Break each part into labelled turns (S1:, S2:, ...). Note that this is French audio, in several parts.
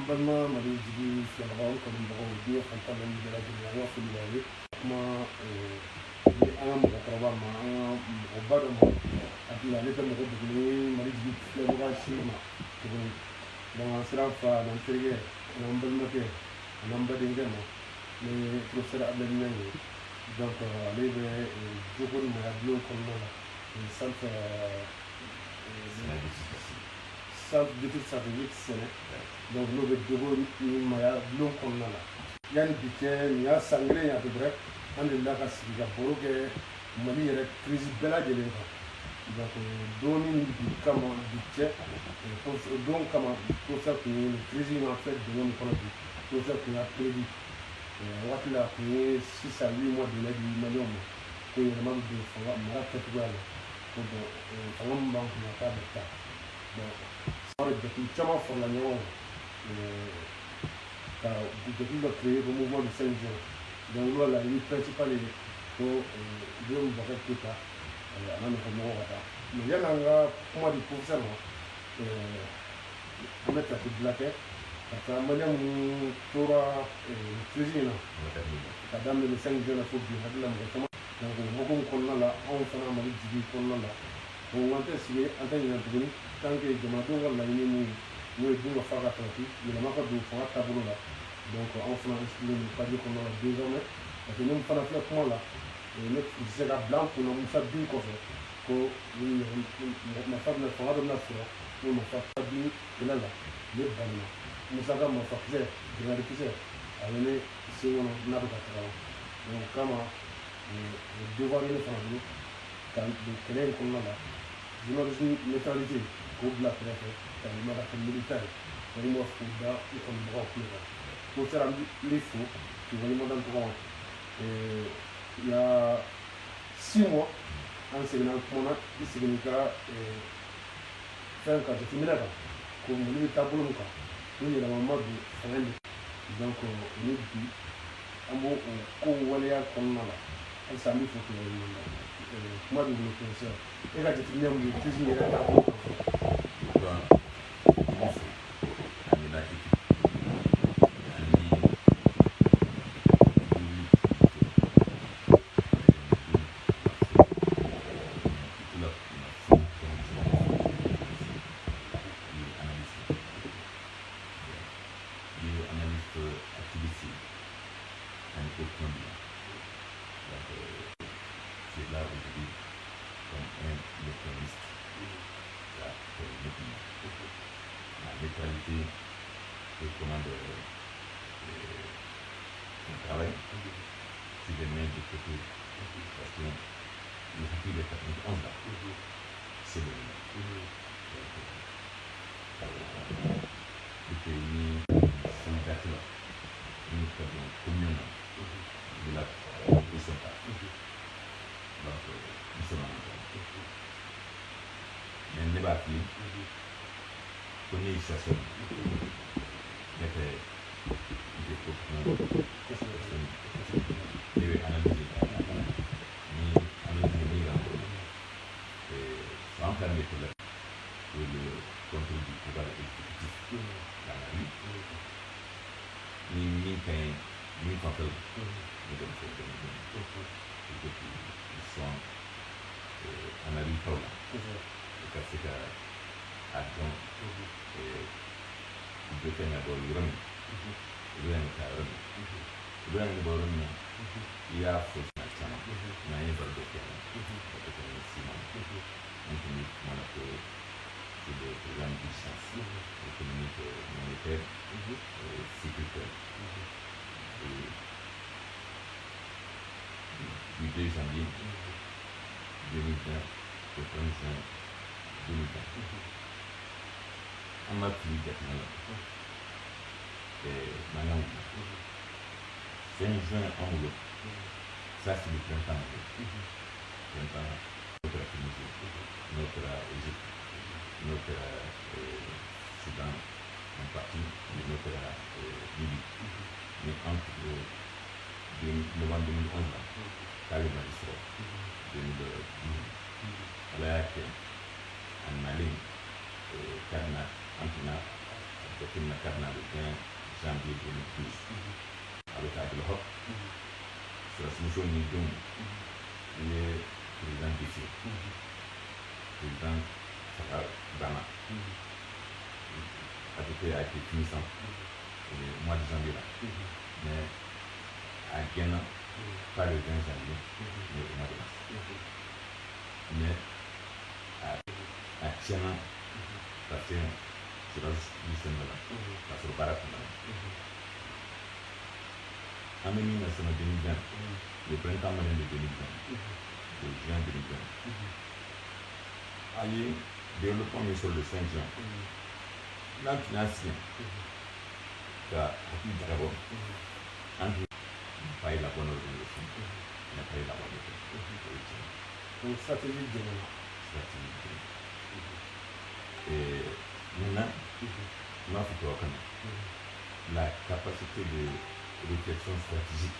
S1: balma mari jigi fiyabaw ko mbago di fantan ni bela jigi wa fi lawe kuma ni an mo ko ba ma an mo ba do mo atila le mo ko dugni mari jigi fiyabaw shi ma to dans sira fa nan tirge nan balma ke nan ba dinga no ni professeur abdel nangi donc les jogon ma blo ko no la centre depuis ça fait 8 semaines. Donc nous devons nous maya blum comme là. Il y a une bitée, il y a sangré, il y a de vrai. On est là parce qu'il y a beaucoup de mali et crise bella de l'époque. Donc donner une comment bitée, donc comment pour ça que une crise en fait de l'homme qu'on a dit, pour ça qu'on a prévu. On va là pour 6 à 8 mois de l'aide du million. Pour le manque de fois, on va faire tout aller. Pour on va pas de ça. Depuis chama for la ñoo depuis le créer le mouvement de Saint-Jean. Donc là, la ligne principale est pour deux bakay kita anana ko mo wata. Mais yana nga comment dire pour ça on met la blaquette parce que madame tora cuisine la dame de Saint-Jean la faut bien la mo donc mo ko la on fana ma jibi ko la on va essayer en tant que tant que jamato wala ni moy bu nga faga tawti ni ma ko du fa tabulu la donc on fera expliquer le pas dire qu'on a désormais parce que nous fana fait comment là et notre c'est la blanc pour nous faire bien quoi ko ma femme ne fera de la foi nous ma femme bien de là les banana nous ça ma femme c'est de la récupérer allez c'est on a pas travail donc comment devoir les faire quand de créer comme là journalisme neutralité ko bla préfet quand il m'a fait militaire il m'a fait da il faut me voir plus pour ça les faux qui vont me donner pour il y a 6 mois en séminaire qu'on a ici le cas faire quand je finis là comme le tableau quoi nous il y a la maman de faire donc on est dit un mot ko wala comme là elle s'est mis pour que moi je vous professeur et là je finis mon cuisine là
S2: du 2 janvier 2020 au 30 juin 2020. On m'a pris technologie. Maintenant, fin juin en Europe, ça c'est le printemps en Europe. Printemps, notre Tunisie, notre Égypte, notre Soudan en partie, et notre Libye. Mais entre novembre 2011, là, carrément l'histoire. Yake en Mali, Cardinal, Antina, le Cardinal le 20 janvier 2012. Avec Abdelhop, sur la solution Nidou, il est président d'ici, président Sakar Dana. A été finissant le mois de janvier là. Mais à Ghana, pas le 20 janvier, mais au mois de mars. Mais à Tchana, parce que c'est dans le système là, parce que le barak là. En 1920, le printemps malien de 2020, de juin 2020, allez, développement sur le 5 juin. Là, tu n'as rien. Tu as appris d'abord. Anti pas la bonne organisation. Il n'a pas eu la bonne organisation.
S1: Donc, stratégie de
S2: Et maintenant, la capacité de réflexion stratégique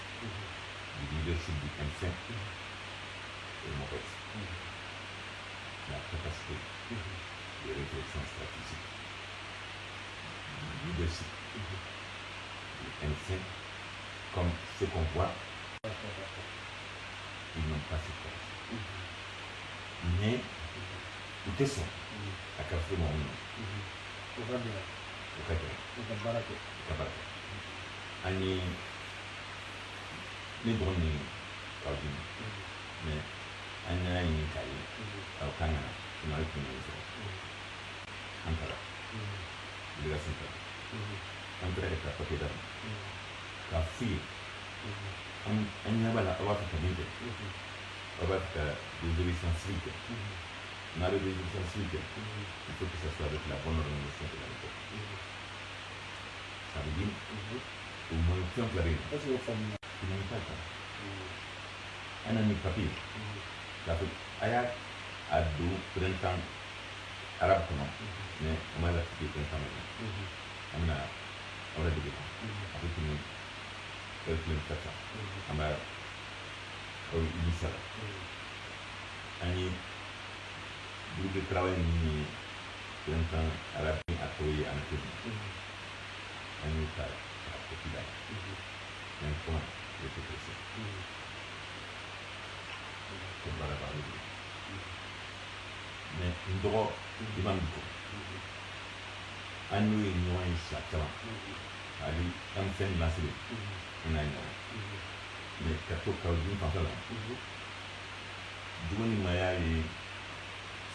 S2: du leadership du M5 est mauvaise. La capacité de réflexion stratégique du leadership du M5, comme ce qu'on voit, ils n'ont pas cette capacité. Mais, ils sont à Carrefour
S1: au Kabila.
S2: Ani ni drone kawdin mais anya ni kai au kana na ku ni so antara dira sita antara ka pakeda ka fi anya bala awata ka nite awata ka résolution suite na résolution suite il faut que ça soit avec la bonne organisation de la méthode. Ça veut dire au moins un clarin.
S1: Est-ce que vous famille?
S2: Il n'y a pas ça. Un ami papier. Aya a deux printemps arabe comment, mais on m'a dit printemps maintenant. On a dit avec une calcul ça. On a eu ça. Ani groupe de travail ni printemps arabe a trouvé un peu. Ani ta populaire. Un point de sécurité. Comme par rapport à lui. Mais une drogue, il va me dire. Un nous, il nous a eu ça. Ali, un fait de la série. On a eu. Mais quand on a eu un pantalon, du coup, il m'a eu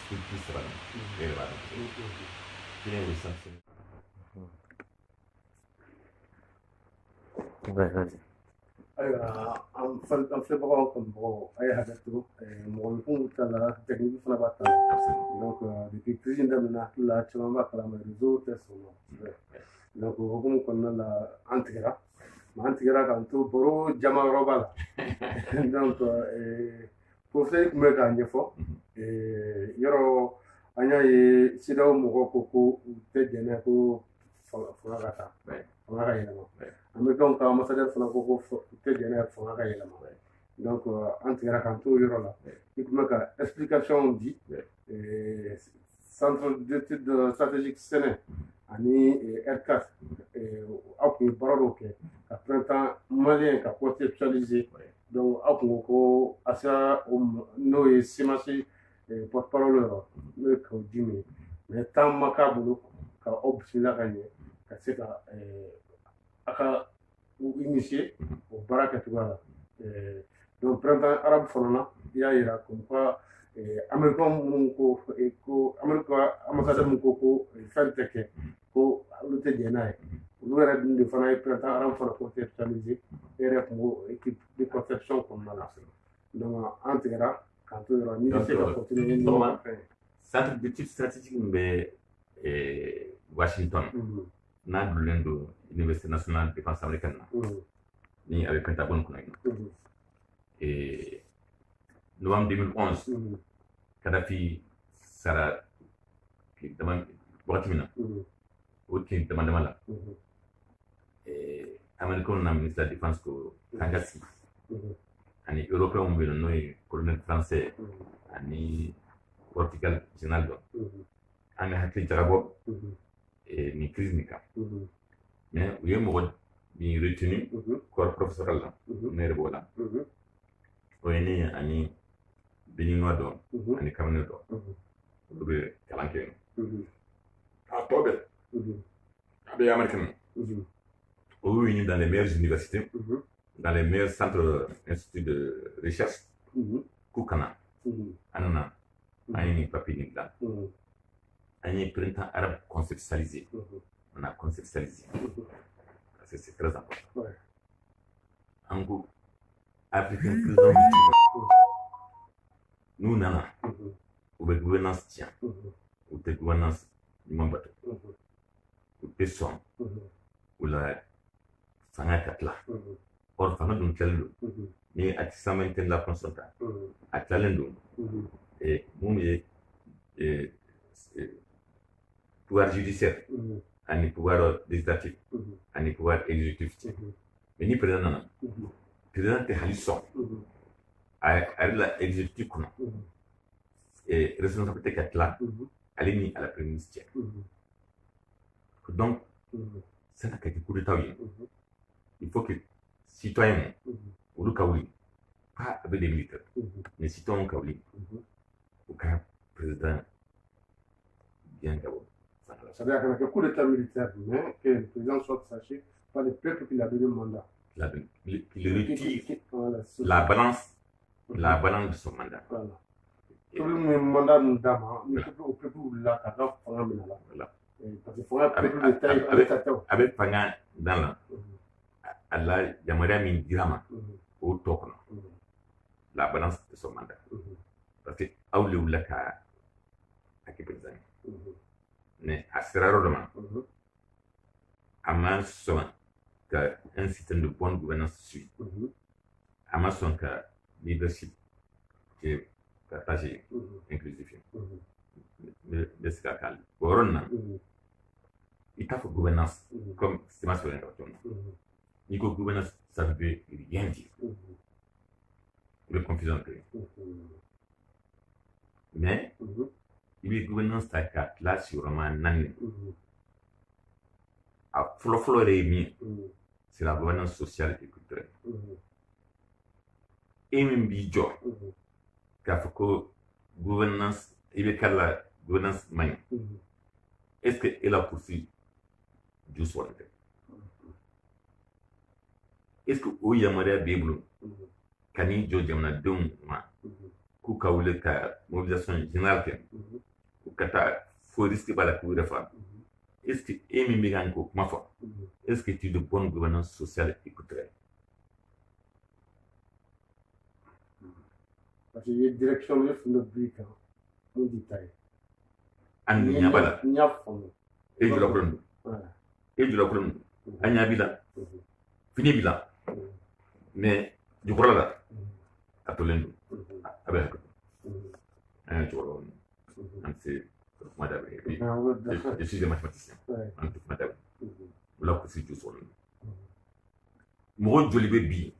S2: ce qui sera. Et le bas. Il y a eu ça.
S1: an filɛbagaw kɔni mɔgɔw a ye hakɛ to mɔgɔ min ta la technique fana b'a ta donc depuis crise in daminɛ hakili la caman b'a kalama réseau tɛ sɔn donc o hukumu kɔnɔna la an tigɛra an tigɛra k'an to baro jama yɔrɔ b'a la donc professeur tun bɛ k'a ɲɛfɔ yɔrɔ an y'a ye CEDEAO mɔgɔw ko ko u tɛ jɛnɛ ko fanga ka taa fanga ka yɛlɛma Americains ka ambassadeur fana ko ko tɛ jɛnɛ fanga ka yɛlɛma donc an tigɛra k'an to o yɔrɔ la i tun bɛ ka explication di centre d'études stratégiques sɛnɛ ani R4 aw tun ye baara dɔw kɛ ka printemps malien ka conceptualiser donc aw tun ko ko a sera n'o ye CEMAC porte-parole yɔrɔ n'o ye Kawo Jim ye mais temps ma k'a bolo ka aw bisimila ka ɲɛ ka se ka a ka initier o baara kɛcogoya la donc printemps arabe fana na i y'a yira comme quoi Américains minnu ko Amérique ambassadeur min ko fɛn tɛ kɛ ko olu tɛ jɛn n'a ye olu yɛrɛ dun de fana ye printemps arabe fana conceptualiser e yɛrɛ tun b'o équipe de conception kɔnɔna la donc an tigɛra k'an to yɔrɔ n'i bɛ se ka continuer ni fɛn
S2: centre d'études stratégiques min bɛ Washington n'a dullen don Université nationale de défense américaine na ni a bɛ Pentagone kɔnɔ yen novembre 2011 Kadhafi sara wagati min na o tun dama dama la américains na ministre de la défense ko k'an ka sigi ani européens bɛ yen n'o ye colonel français ani Portugal général don an hakli jarabo ni crise ni ka mais oui mo bi retenu corps professoral la ne rebola o ni ani béninois don ani camerounais don be kalanke a tobe abe américain oui dans les meilleures universités dans les meilleurs centres instituts de recherche kukana anana ani papier ni là ani printemps arabe conceptualisé on a conceptualisé c'est très important en gros africain président nous nana ou be gouvernance tient ou de gouvernance du mambato ou personne ou la sanga katla or fanga dun kello ni ati samante la consulta atalendo et mum et pouvoir judiciaire ani pouvoir législatif ani pouvoir exécutif mais ni président te halisso a la exécutif kono et responsabilité katla alini à la première ministre donc ça n'a qu'à être coup d'état. Il faut que citoyens ou le kaouli pas avec des militaires mais citoyens kaouli au cas président bien Gabon.
S1: C'est-à-dire qu'il y a un coup d'état militaire, mais que le président soit saché par le peuple qui l'a donné le mandat.
S2: Qu'il retire la balance de son mandat.
S1: Voilà. Tout le mandat nous donne, mais au peuple là, il y a voilà. Parce qu'il faut un peuple de taille
S2: avec Panga dans la Allah Yamara min dirama au token la balance de son mandat. Parce que Aoulé ou la ka à qui président. Mais à ce rarement, à ma son qu'un système de bonne gouvernance suit. À ma son que leadership qui est partagé, inclusif. De ce cas-là. Il faut gouvernance comme c'est ma soeur. Il faut gouvernance, ça ne veut rien dire. Le confusion que. Mais il y a gouvernance là sur un nan. À flot c'est la gouvernance sociale et culturelle. Et même bijo, car faut gouvernance, il y a la gouvernance main. Est-ce qu'elle a poursuivi du soir? Est-ce que vous avez Bible, Kani Jojamna Dum, Kukaoule ka mobilisation générale, ou Kata Foresti par la Cour de femmes? Est-ce que Amy Miganko, ma foi, est-ce que tu es de bonne gouvernance sociale et culturelle?
S1: Parce qu'il y a une direction de notre en détail.
S2: Il n'y a pas là. Et je la prends. Et je la prends. Il n'y a pas là. Fini bilan. Mais du coup là, à tout l'un. Avec un jour, c'est madame. Je suis un mathématicien. Madame. Là, c'est du sol. Moi, je l'ai bien.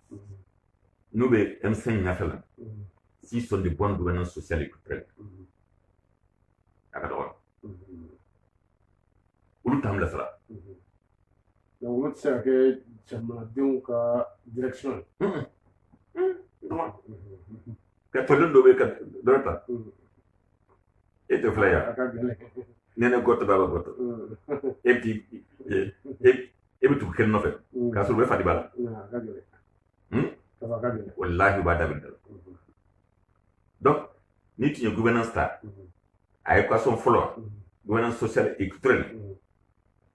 S2: Nous, M5 n'a fait là. S'ils sont de bonne gouvernance sociale et culturelle. Alors, où le temps la sera?
S1: Donc, c'est que donc direction.
S2: Quand tu le dois et te flyer. Nene goto baba goto. Et puis, et tu quel n'en fait? Quand tu le fais bala. Wallahi ba dabindal. Donc, ni tu gouvernance ta. À équation follow, gouvernance sociale et culturelle.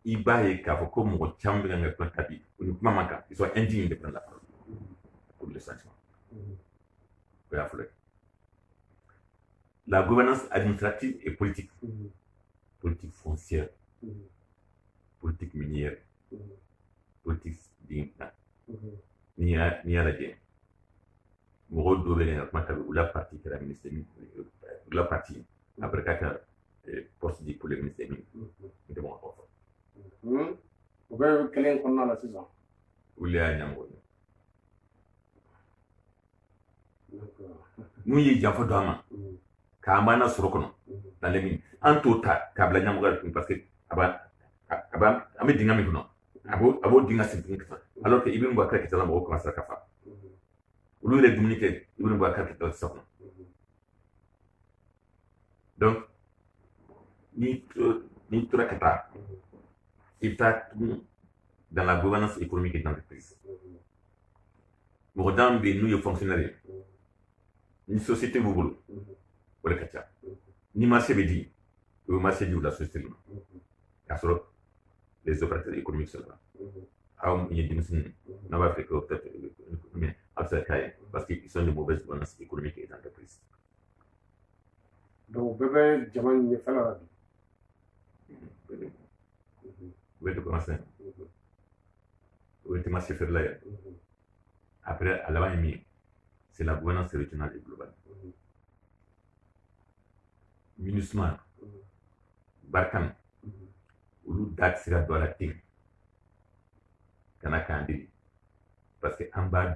S2: Il va y avoir comme un chambre dans le tabi, uniquement ils sont indignes de prendre la parole pour le changement. La gouvernance administrative et politique, politique foncière, politique minière, politique ni à la guerre. Moi, la partie que la ministre la partie après poste pour le ministère de mon enfant.
S1: Vous avez quel qu'on a la saison?
S2: Vous l'avez à nous y a fait d'homme. Kamana Sorokono, dans les mines. En tout cas, Kablanya parce que Ami Dingamino, Abo Dinga Simplification. Alors que Ibn Bakar qui est là, on commence à Kafa. Lui, il est communiqué, Ibn Bakar qui est là, donc, ni Turakata, il est dans la gouvernance économique de l'entreprise. Nous nous fonctionnaires. Une société vous voulez. Ni marché dit, le marché dit la société. Les opérateurs économiques sont là. Il y a des gens qui n'ont pas fait que parce qu'ils sont de mauvaises gouvernance économique et d'entreprise.
S1: Donc, bébé, Jaman n'est pas là.
S2: Où est-ce que commencer? Où est-ce que marché faire là? Après, à la fin, c'est la gouvernance régionale et globale. MINUSMA, Barkan, Oulu Dak Sira Doualaté, Kanakandi, parce qu'en bas,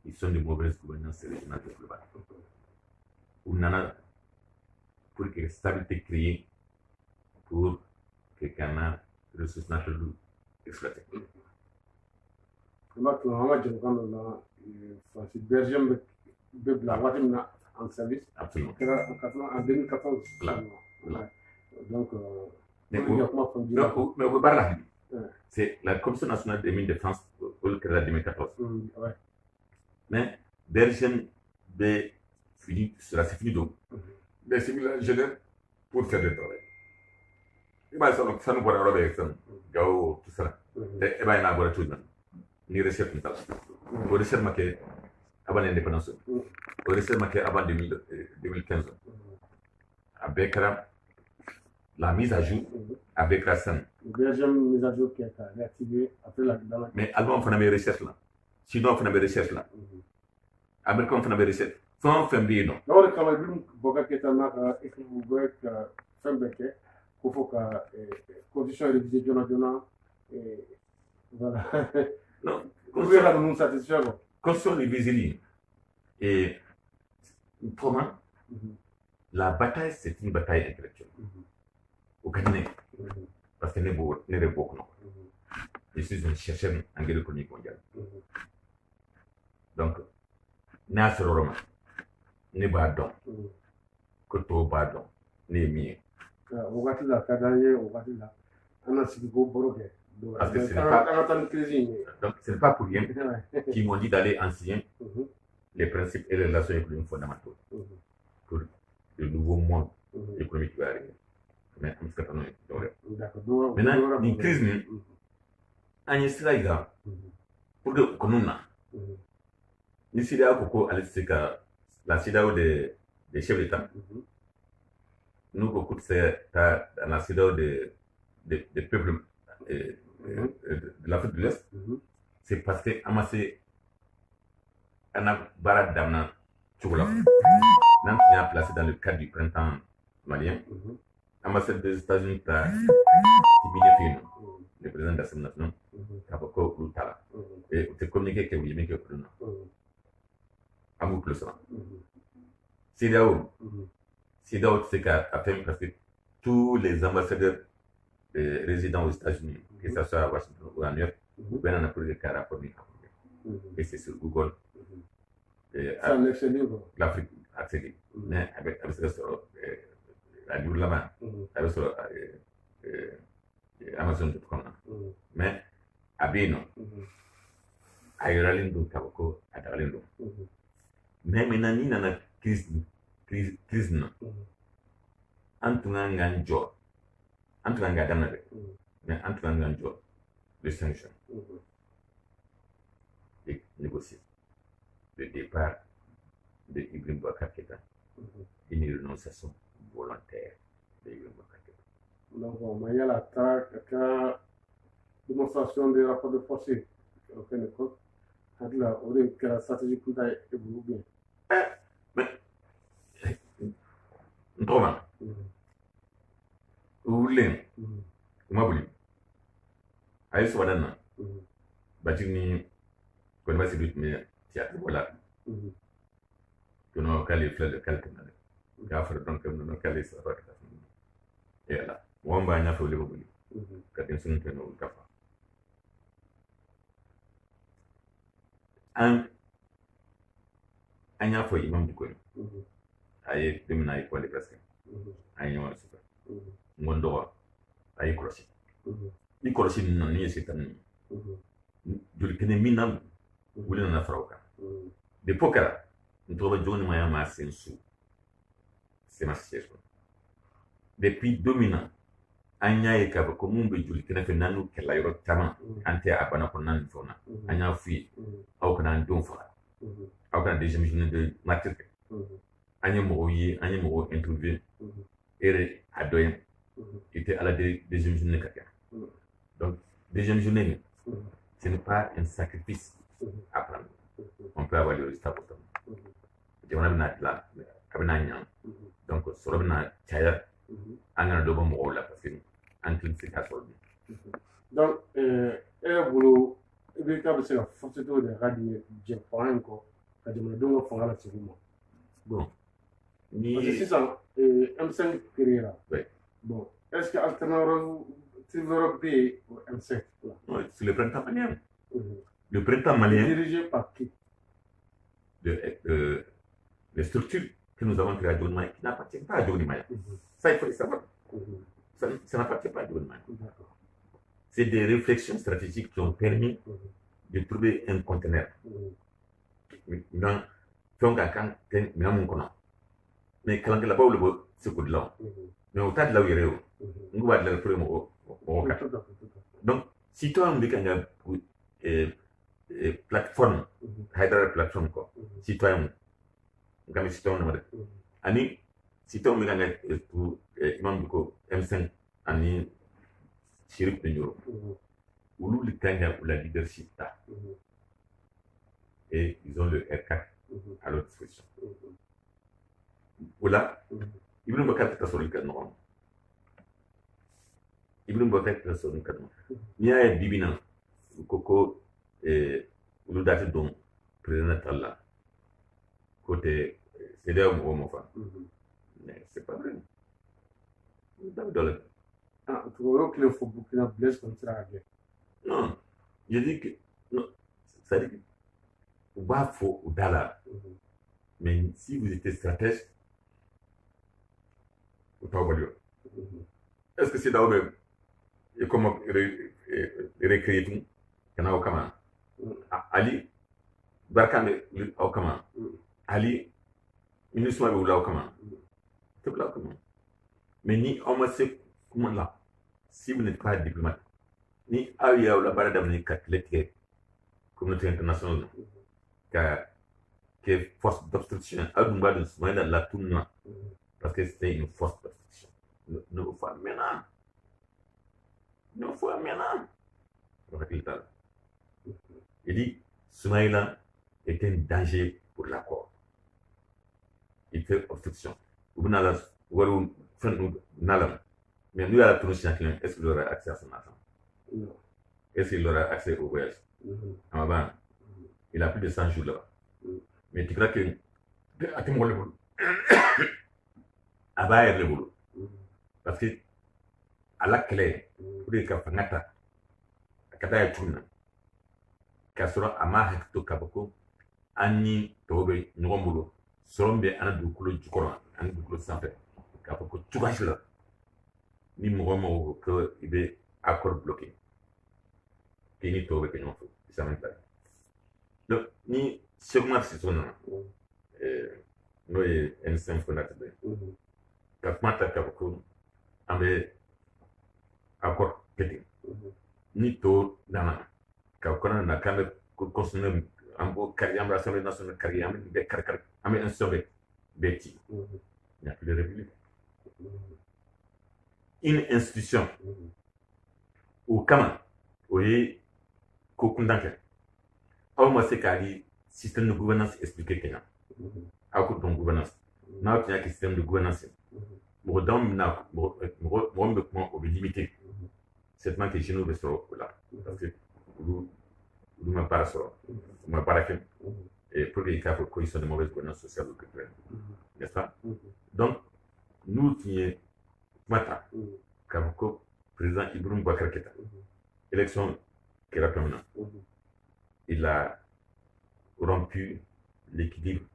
S2: ils sont de mauvaises gouvernances régionales et globales. Ounana, pour que la stabilité créée, pour que Kana, ressources naturelles exploitées.
S1: C'est Belgium en service.
S2: Absolument.
S1: En 2014.
S2: Voilà.
S1: Donc,
S2: c'est la Commission nationale des mines de France pour le crédit 2014.
S1: Ouais.
S2: Mais Belgium c'est fini donc. Mais c'est ingénieur pour faire le travail. Il va ça nous pourra avec ça. Gao, tout ça. Et bien, il y a un tout de même. Ni recherche ni talent. Au recherche marqué avant l'indépendance. Au recherche marqué avant 2015. Avec la mise à jour, avec la scène.
S1: Deuxième mise à jour qui a été réactivée après la.
S2: Mais avant, on fait des recherches là. Sinon, on fait des recherches là. Américains, on fait des recherches. Sans faire bien, non.
S1: Non, le travail, beaucoup qui est en train d'écrire, faire bien, il faut que les conditions révisées de voilà.
S2: Non,
S1: Conditions nous satisfaire.
S2: Conditions révisées. Et comment la bataille, c'est une bataille intellectuelle. Au cabinet. Parce que n'est pas beaucoup. Je suis un chercheur en guerre économique mondiale. Donc, n'a pas de roman. N'est pas don. Que tout pas don. N'est mieux.
S1: On va là, on va là. On a si beau borogé.
S2: Parce que donc, ce n'est pas pour rien qu'ils m'ont dit d'aller enseigner les principes et les relations économiques fondamentaux pour le nouveau monde économique qui va arriver. Mais on se maintenant, une crise, on y sera là pour que nous ni sida koko alisika la sida des chefs d'État. Nous beaucoup c'est la sida des peuples de l'Afrique de l'Est. C'est parce que amassé ana barat damna tchoula. Nan qui a placé dans le cadre du printemps malien. Ambassade des États-Unis a Tibine le président de l'Assemblée nationale, Kabako Lutala. Et tu communiqué que vous aimez que vous prenez. Amour plus ça. CEDEAO, c'est qu'à faire parce que tous les ambassadeurs résidents aux États-Unis, que ce soit à Washington ou à New York, vous venez en appeler des cas rapports. Et c'est sur Google. L'Afrique accédé. Mais avec la livre là-bas, avec sur Amazon.com. Mais à Bino, à Iralindo, Kabako, à Darlindo. Mais maintenant, il y a une crise. Antoine Ganjo. Antoine Gadamade. Mais Antoine Ganjo, les sanctions. Et négocier le départ de Ibrahim Boubacar Keïta. Une renonciation volontaire de Ibrahim Boubacar Keïta.
S1: Donc, il y a la démonstration des rapports de force. La stratégie pour évoluer bien.
S2: Mais, Ndroma, Oulin, Mabuli, Aïs Wadana, Batini, qu'on va se dire, mais théâtre, voilà. Que nous avons les fleurs de quelques années. gafara donc no kale sa fa ta yala wamba nya fa le bobuli kadin sun ke no gafa anya fa imam di ko ay demina ay ko le presque ay ñoo ci ngondo ay krosi ni krosi no ni setan dul kene minam wulina na farauka de pokara ntoba joni maya ma sensu c'est ma situation depuis 2000 ans anya ye ka ko mum be juli kene fe nanu ke la yoro tama ante abana ko nan fona anya fi aw kana ndon fa aw kana deuxième journée de martyr anya mo yi anya mo interview ere adoyen était à la deuxième journée kaka donc deuxième journée ce n'est pas un sacrifice à prendre on peut avoir le résultat pour toi jamana bina la kabina nyam donc soro bina chaya angana do ba mo la parce que antil c'est ka soro
S1: donc bulu ibe ka be se la force de radio je point ko ka jamana do ngo fanga la tigumo
S2: bon ni
S1: parce que c'est ça M5 Pereira
S2: ouais
S1: bon est-ce que alternative Europe B ou M5
S2: ouais, c'est le printemps malien le printemps malien
S1: dirigé par qui
S2: les structures que nous avons créées à Djolmaï qui n'appartiennent pas à Djolmaï. Ça, il faut le savoir. Ça n'appartient pas à Djolmaï. C'est des réflexions stratégiques qui ont permis de trouver un conteneur. Dans Tonga, mais quand là-bas, c'est coup de là. Mais au tas de là où il y a, on va le premier mot. Donc, si toi, on dit qu'il y a une plateforme, Hydra plateforme, quoi, si toi, kami sitong nama ani sitong menganga itu imam buko M5 ani sirip de Euro ulu litanya la leadership ta et ils ont le R4 à leur disposition voilà Ibn Bakar ta sori kan non Ibn Bakar ta sori kan ni ay bibina koko ulu dati don président Allah côté c'est là où on va mais c'est pas vrai
S1: ah tu vois que le football qui n'a blessé comme ça
S2: non je dis que non ça dit que va faut au dollar mais si vous êtes stratège vous pas valeur est-ce que c'est là même et comment recréer tout kana au comment Ali Barkane au comment Ali, nous sommes là comment? C'est là comment? Mais ni on m'a dit comment là? Si vous n'êtes pas diplomate, ni aïe ou la barre d'avenir qu'athlète communauté internationale, que force d'obstruction, à nous battre dans la tourne parce que c'était une force d'obstruction. Nous faut maintenant. Nous faut maintenant. Il dit, Soumaïla est un danger pour l'accord. Il fait obstruction. Vous n'avez pas de mais nous, à la prochaine client, est-ce qu'il aura accès à son argent?
S1: Non.
S2: Est-ce qu'il aura accès au voyage? Il a plus de 100 jours là-bas. Mais tu crois que à tout le monde, à bas le boulot. Parce que à la clé, pour les cas fangata, à kada tourne, kasura ama hekto kabako, ani tobe nyombulo. Sorombe ana dukulu jukora ana dukulu sanfɛ k'a fɔ ko cogoya la ni mɔgɔ mɔgɔ ko i bɛ accord bloqué k'i ni tɔw bɛ kɛ ɲɔgɔn fɛ i sami ta donc ni Cheikh Siso nana n'o ye M5 fondateur ye ka kuma ta k'a fɔ ko an bɛ accord kɛ ten ni tɔw nana ka kɔnɔ na k'an bɛ continuer an b'o kari an bɛ assemblée nationale kari an bɛ kari an bɛ institution bɛɛ ci il n'y a plus de république une institution o kama o ye ko kundan kɛ aw ma se k'a di système de gouvernance expliqué kɛ ɲa aw ko dɔn gouvernance n'aw tun y'a kɛ système de gouvernance mɔgɔ dama min na mɔgɔ min bɛ kuma o bɛ limité certainement que jeunes bɛ sɔrɔ o la parce que olu ma baara sɔrɔ u ma baara kɛ et pour qu'il y ait une condition de mauvaise gouvernance sociale ou culturelle. N'est-ce pas? Donc, olu tun ye kuma ta k'a fɔ ko président Ibrahim Boubacar Keïta élection kɛra tuma min na il a rompu l'équilibre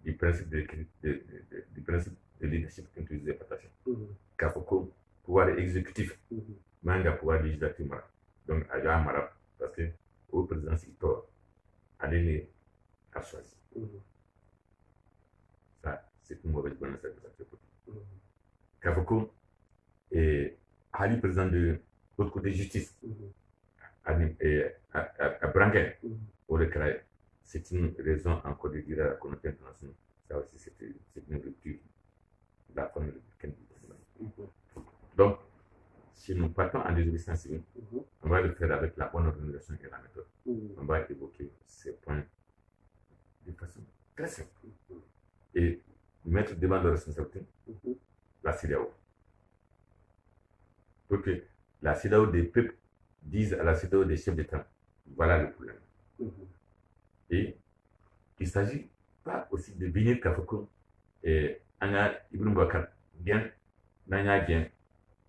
S2: du principe du principe de leadership introduisé par Taché. K'a fɔ ko pouvoir exécutif man ka pouvoir législatif mara donc a y'a mara parce que au président sigitɔ ale ne a choisi. Ça c'est une mauvaise bonne affaire de sa politique. K'a fɔ ko hali président de l'autre côté justice à Branquet au Lecrae, c'est une raison encore de dire à la communauté internationale. Ça aussi c'est une rupture de la forme républicaine. Donc, si nous partons en désobéissance civile, on va le faire avec la bonne organisation et la méthode. On va évoquer ces points de façon très simple et mettre devant la responsabilité la CEDEAO. Pour que la CEDEAO des peuples dise à la CEDEAO des chefs d'État, voilà le problème. Et il ne s'agit pas aussi de venir Kafoko et Anya Ibrahim Boubacar bien, Nanya bien,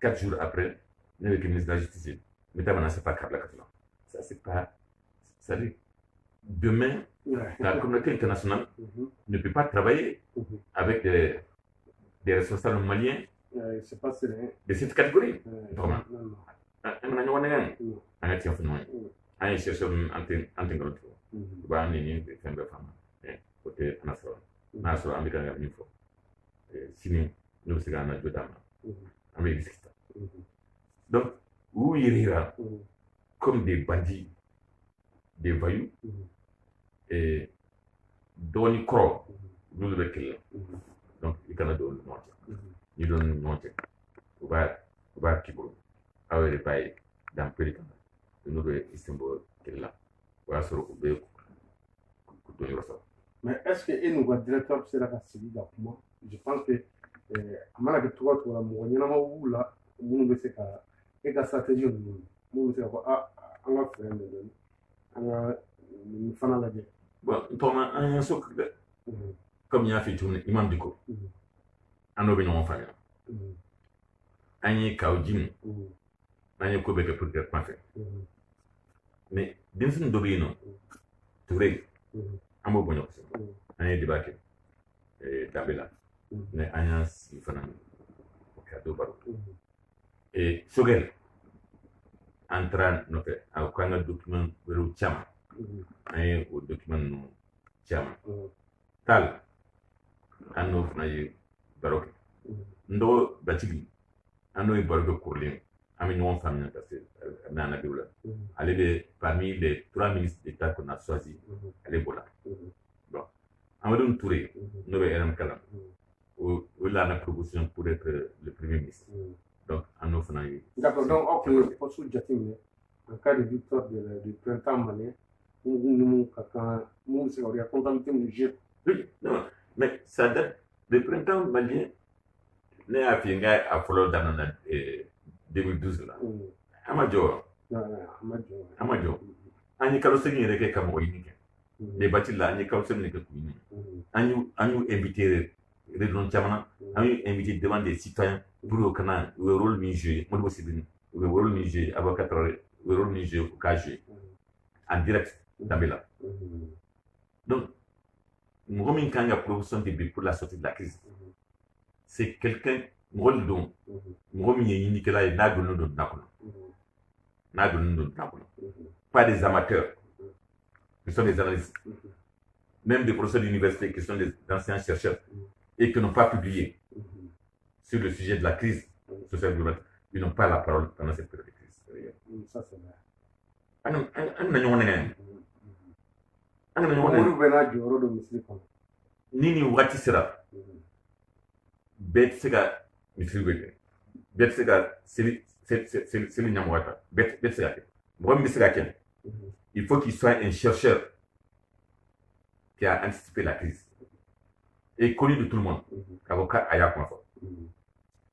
S2: 4 jours après, avec le ministre de la Justice, mais t'as menacé pas Kabla Katlan. Ça, c'est pas. Ça dit, demain, la communauté internationale ne peut pas travailler avec des responsables maliens de cette catégorie. Vraiment. Un chercheur intégrant. Ba ni fembe fama côté nasoro amika nga info sini nous siga na jodama amé discuta donc où ils ira comme des bandits des voyous et doni cro nous le kill donc il can do le monter you don't monter va kibo awere bay dans pélican nous le Istanbul killa wa soro ko be
S1: mais est-ce que nous va directeur c'est la facilité moi je pense que amana que toi mo nyama wula munu be se ka e ka stratégie munu se ko on va faire on va fana la je
S2: bon toma un sok comme il a fait tourner imam diko ano be non famille anyi kaujim anyi ko be que pour faire pas fait mais din sun dobi no touré amo bonyo ko anya debake dabela ne anya si fana ka do baro e sogel entra no fe a ko nga document wero chama ay o document no chama tal anno fana yi baro ndo batigi anno yi baro ko kurlin ami non famille parce que nana biwla elle est parmi les 3 ministres d'État qu'on a choisi elle est voilà bon Amadou Touré nous avons kalam ou la proposition pour être le premier ministre donc en nous faisant
S1: d'accord donc ok pour sous jatim en cas de victoire du printemps malien nous c'est on a contenté le jeu
S2: oui non mais ça date le printemps malien n'est à finir à follow dans 2012 là Amadio ani kalo sengi reke kamo yini de batila ani kalo sengi ke kuni anyu invité redon chamana anyu invité devant des citoyens pour que na le rôle mi jouer mo possible le rôle mi jouer avocat le rôle mi jouer ka jouer en direct d'Abela donc Mohamed Kanga proposition de pour la sortie de la crise c'est quelqu'un rôle don Mohamed yini que là il n'a donné de pas des amateurs, qui sont des analystes, même des professeurs d'université qui sont des anciens chercheurs et qui n'ont pas publié sur le sujet de la crise sociale globale. Ils n'ont pas la parole pendant cette période de crise.
S1: Ça c'est vrai.
S2: Nini wati sera bet sega misriweke bet sega c'est le Nyamwata. Il faut qu'il soit un chercheur qui a anticipé la crise et connu de tout le monde. Avocat Aya Konfo.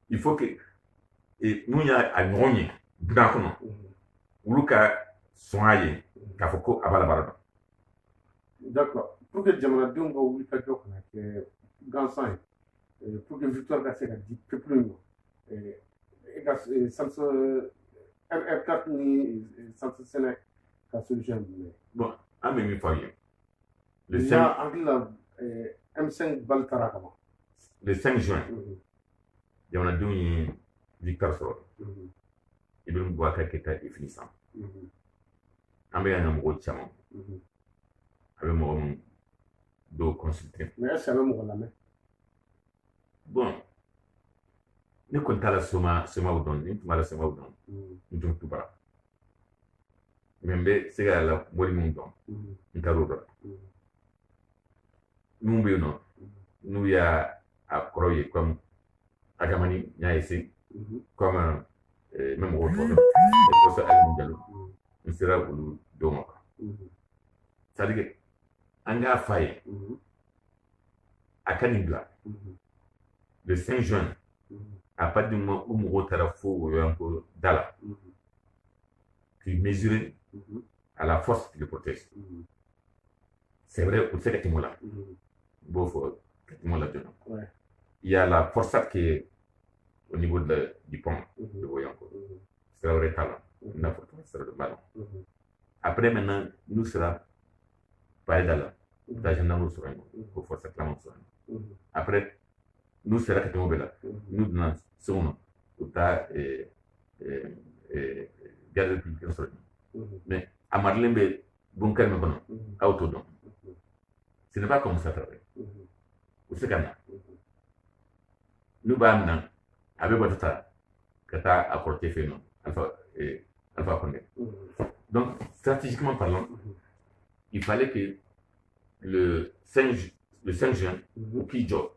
S2: Il faut que nous y a un grogné, Boudakono, Uluka Soaye, Kafoko Abalabarado.
S1: D'accord. Pour que Jamana Dungo Wika Jokna, que Gansan, pour que victoire ka se ka di peuple ma e ka R4 ni centre Sénégal ka solution mais
S2: bon an bɛ min fɔ aw ye
S1: déjà hakili la M5 bal taara ka ban
S2: le 5 juin jamanadenw ye victoire sɔrɔ Ibrahim Boubacar Keïta est finissant an bɛ yan ka mɔgɔw caman a bɛ mɔgɔ min dɔw consulter
S1: mais est-ce que a bɛ mɔgɔ lamɛn
S2: bon ne kɔni t'a la somaw dɔn ni tun b'a la somaw dɔn n tun tubara mais n bɛ se ka la mɔri min dɔn n taar'o dɔn minnu bɛ yen nɔ n'u y'a kɔrɔ ye comme Agamani n y'a essayer comme n bɛ mɔgɔw tɔ dɔn professeur Alimu Jalo n sera olu dɔw ma c'est à dire que an k'a f'a ye a ka nin bila le 5 juin à partir du moment où mɔgɔw taara fo o yɔrɔ ko da la qui mesurait à la force qui le protège c'est vrai o tɛ se ka tɛmɛ o la n b'o fɔ ka tɛmɛ o la joona il y a la forçate qui est au niveau du pont de Woyanko sira wɛrɛ t'a la i n'a fɔ sira dɔ b'a la après maintenant nous sera Baïda la u taa gendarmerie sɔrɔ yen ko forçate laman sɔrɔ yen après n'u sera ka tɛmɛ o bɛɛ la n'u donna segu ma u taa garde républicaine sɔrɔ yen mais a marilen bɛ bunkari min kɔnɔ aw t'o dɔn ce n'est pas comme ça travaille u se ka na n'u b'a minɛ a bɛ bɔ ta ka taa a kɔrɔkɛ fɛ yen nɔ Alpha Condé donc stratégiquement parlant il fallait que le 5 juin au Kidjo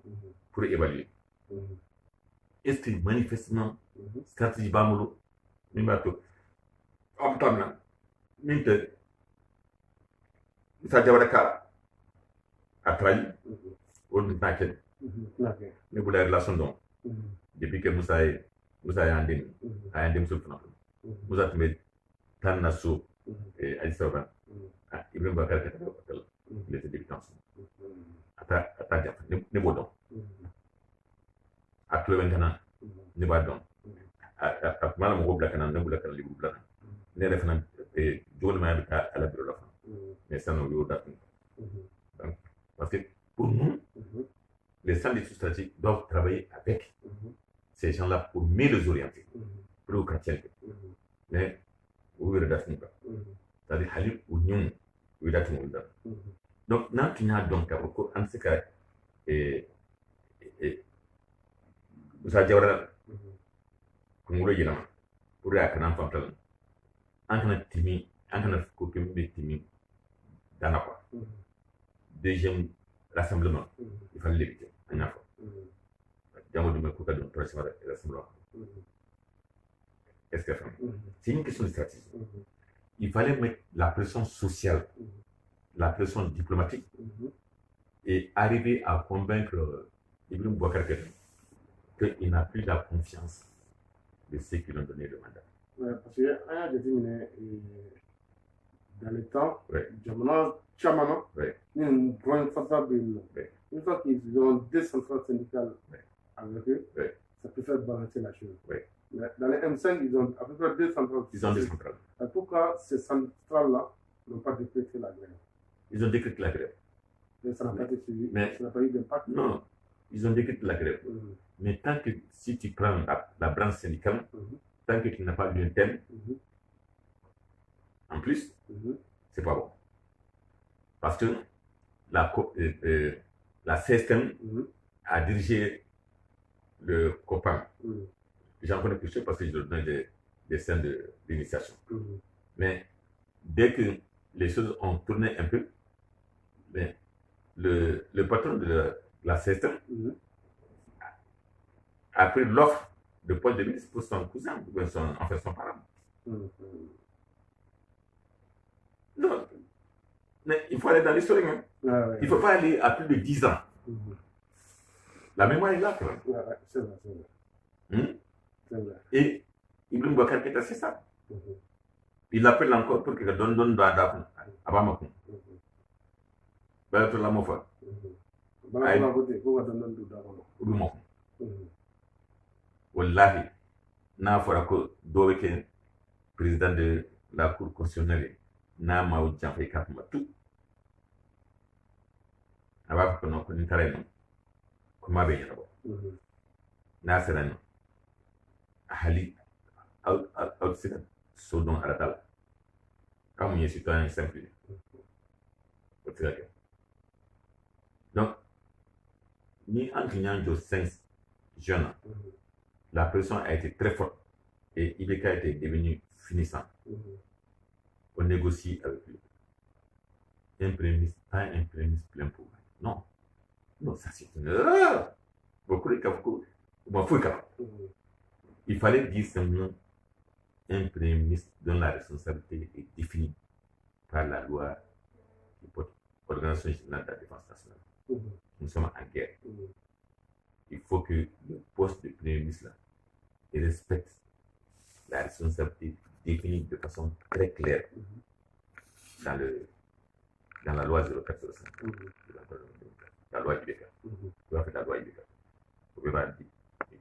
S2: pour évaluer est-ce que manifestement stratégie b'a bolo min b'a to an bɛ taa minɛ min tɛ Musa Jawara ka a trahi o dun t'a kɛ ne bolo a relation dɔn depuis que Musa y'an den a y'an denmuso fana fana Musa tun bɛ taa na so Addis Ababa Ibrahim Boubacar Keïta hôtel il était débutant a taa jafa ne b'o dɔn a tulo bɛ n kana ne b'a dɔn a tun b'a la mɔgɔw bila ka na ne bolo ka na liburu bila ka ne yɛrɛ fana jogo ɲuman bɛ taa a la biro la fana mais sisan o y'o datugu donc parce que pour nous les centres d'études stratégiques doivent travailler avec ces gens-là pour mieux les orienter pour que tiennent mais o yɛrɛ datugu kan c'est-à-dire hali o ɲɛw o ye datugu olu la donc n'an tun y'a dɔn k'a fɔ ko an tɛ se ka Musa Jawara kunkolo yɛlɛma pour a kana an fanfɛla la an kana timi an kana ko kɛ min bɛ timi dan na quoi deuxième rassemblement il fallait l'éviter an y'a fɔ jango dun ko ka don troisième rassemblement est-ce que c'est une question de stratégie il fallait mettre la pression sociale la pression diplomatique et arriver à convaincre Ibrahim Boubacar Keïta qu'il n'a plus la confiance de ceux qui lui ont donné le mandat.
S1: Ouais, parce que dans le temps, Jamana Chamana, une grande façade, une fois qu'ils ont deux centrales syndicales avec eux, ça peut faire balancer la chose. Mais dans les M5, ils ont à peu près deux centrales.
S2: Ils ont deux centrales.
S1: En tout cas, ces centrales-là n'ont pas décrété la grève.
S2: Ils ont décrété la grève.
S1: Mais ça n'a pas été suivi.
S2: Mais
S1: ça n'a pas eu d'impact.
S2: Non, ils ont décrété la grève. Mais tant que si tu prends la branche syndicale, tant que tu n'as pas eu un thème, en plus, c'est pas bon. Parce que la CSTM a dirigé le copain. J'en connais plus parce que je leur donne des scènes d'initiation. Mais dès que les choses ont tourné un peu, mais le patron de la CSTM a pris l'offre de poste de ministre pour son cousin, ou son parent. Non, mais il faut aller dans l'histoire. Hein. Il ne faut pas aller à plus de 10 ans. La mémoire est là, quand même.
S1: C'est vrai, c'est vrai. C'est vrai.
S2: Et Ibrahim Boubacar Keïta, c'est ça. Il appelle encore pour que donne à Bamako. wallahi n'a fɔra ko dɔ bɛ kɛ président de la cour constitutionnelle n'a ma o janfa i ka kuma tu a b'a fɔ ko non ko ni taara yen nɔ kuma bɛ ɲɛnabɔ n'a sera yen nɔ a hali aw tɛ se ka so dɔn arata la aw mun ye citoyen simple ye o tɛ se ka kɛ donc ni an tun y'an jɔ 5 jeunes la pression a été très forte et IBK était devenu finissant. On négocie avec lui. Un premier ministre, pas un premier ministre plein pour non. Non, ça c'est une erreur. Beaucoup de cas, il fallait dire simplement un premier ministre dont la responsabilité est définie par la loi qui porte l'Organisation générale de la défense nationale. Nous sommes en guerre. Il faut que le poste de premier ministre là, il respecte la responsabilité définie de façon très claire dans la loi 0405, la loi IBK. Tu as fait la loi IBK. Vous pouvez pas dire. Il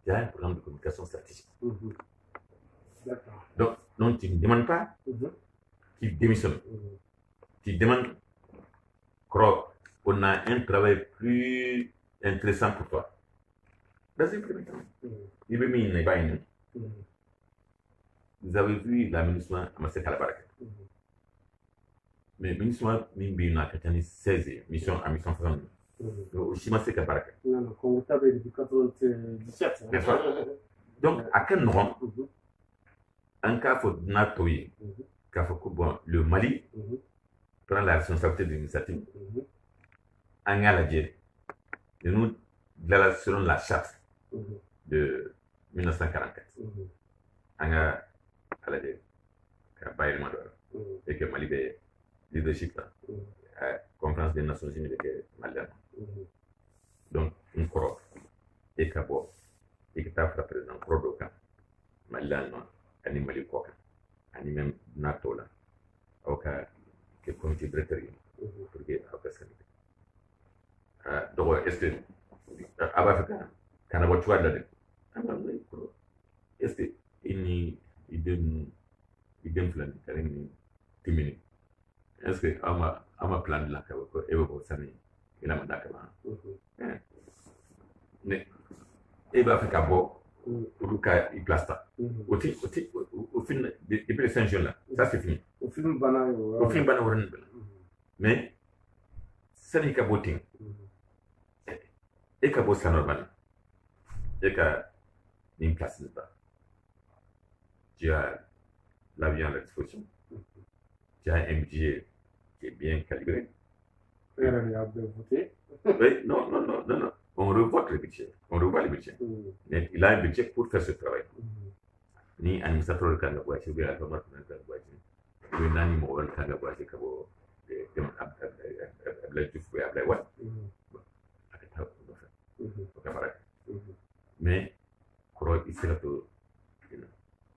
S2: y a un programme de communication stratégique. Donc, non, tu ne demandes pas qu'il démissionne. Tu demandes qu'on a un travail plus intéressant pour toi. Dans un premier temps, vous avez vu la MINUSMA à Massé Kalabaraka. Mais MINUSMA, Mimbi, a 16 missions à mission faisant. Aussi Massé Kalabaraka. Donc, à quel moment, en cas de Natoye, le Mali prend la responsabilité de l'initiative, en Galadje, et nous, selon la charte de 1944, en Galadje, et que Mali est leadership, conférence des Nations Unies avec Mali. Donc, une croix, et Kabo, et que tu as fait président Krodoka, Mali, ani Mali Koka, ani même NATO là, au cas que le comité directeur pour que donc, est-ce que Abafaka, quand on va tuer là-dedans, est-ce que il plan de timini, est-ce que ama plan de la cave et au sami, il a mandat mais et Abafaka bon, pour le cas il place pas. Au film depuis les 5 jours là, ça c'est fini. Au film bana, mais ça n'est qu'à voter. Et qu'à bosser normal. Et qu'à une place de pas. Tu as l'avion à la disposition. Tu as un budget qui est bien calibré.
S1: Il a bien voté.
S2: Oui, non. On revoit le budget. On revoit le budget. Mais il a un budget pour faire ce travail. Ni administrateur de Kangabouachi, ou bien la commande de Kangabouachi. Le nani mobile Kangabouachi, Kabo, mais il sera que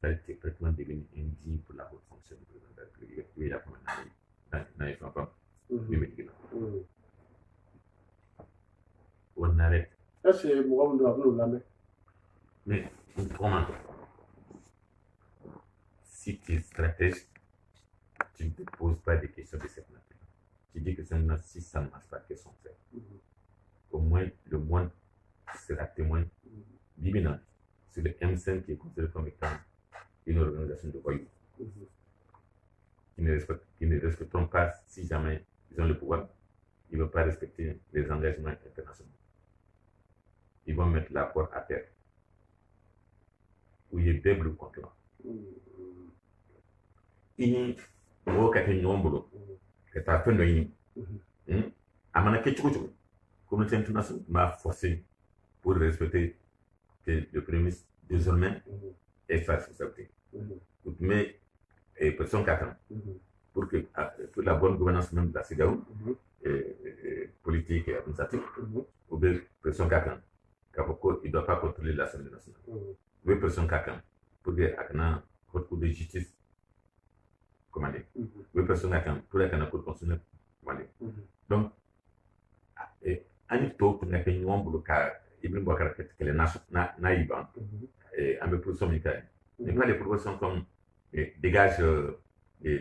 S2: ça a été pratiquement devenu indigne pour la haute fonction du président de la République. Il y a comme un on arrête.
S1: Ça, c'est moi, on doit nous l'amener.
S2: Mais comment si tu es stratège, tu ne te poses pas des questions de cette nature. Tu dis que si ça ne marche pas, qu'est-ce qu'on fait? Au moins, le monde sera témoin divin. C'est le M5 qui est considéré comme étant une organisation de voyous qui ne respecteront pas, si jamais ils ont le pouvoir, ils ne vont pas respecter les engagements internationaux. Ils vont mettre la porte à terre. Où il y a des contre eux. Il y a des gens qui ont fait une communauté internationale m'a forcé pour respecter que le Premier ministre désormais est sa responsabilité. Mais personne qui attend pour que la bonne gouvernance même de la CEDEAO, politique et administrative, ou bien personne qui attend qu'il ne doit pas contrôler l'Assemblée nationale. Ou bien personne qui attend pour que la Cour de justice commandée. Ou bien personne qui attend pour que la Cour constitutionnelle commandée. Donc, Anito pour n'a pas eu un boulot Ibn Bakar kɛlɛ n'a y'i ban an bɛ position min ka ɲi mais pas des propositions comme dégage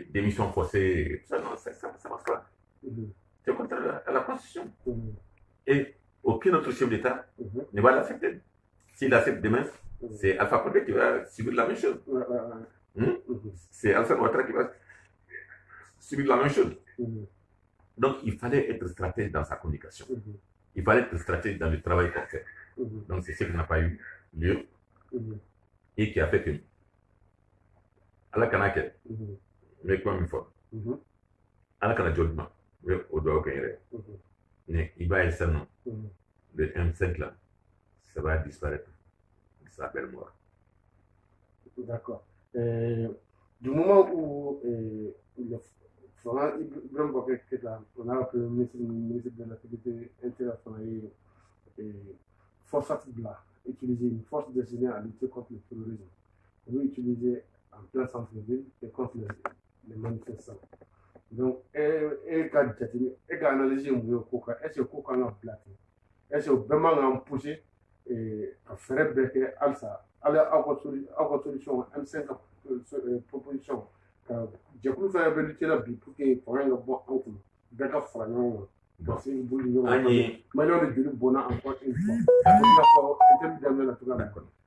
S2: démission forcée ça non ça marche pas c'est contraire à la constitution et aucun autre chef d'État ne va l'accepter. S'il accepte demain, c'est Alpha Condé qui va subir la même chose. C'est Alassane Ouattara qui va subir la même chose. Donc, il fallait être stratège dans sa communication. Il fallait être stratège dans le travail qu'on fait. Donc, c'est ce qui n'a pas eu lieu et qui a fait que à la Kanake, mais comme une fois, à la Kanajolma, au doigt mais il va essayer non. Le M5 là, ça va disparaître. Ça s'appelle mort.
S1: D'accord. Du moment où le Florent Ibrahim Bokar Keïta, on a appelé le ministre de la Sécurité internationale et force Atibla, utiliser une force destinée à lutter contre le terrorisme. On veut utiliser en plein centre-ville et contre les manifestants. Donc, et quand tu as analysé est-ce que Kouka a platé? Est-ce que vraiment on a poussé à faire breaker Alsa? Alors, à solution, M5 proposition. J'ai voulu faire un lutter la vie pour qu'il y ait un bon outcome. D'accord, Fragnon. Parce que vous voulez maintenant le début bon encore une fois. En termes d'amener la tournée.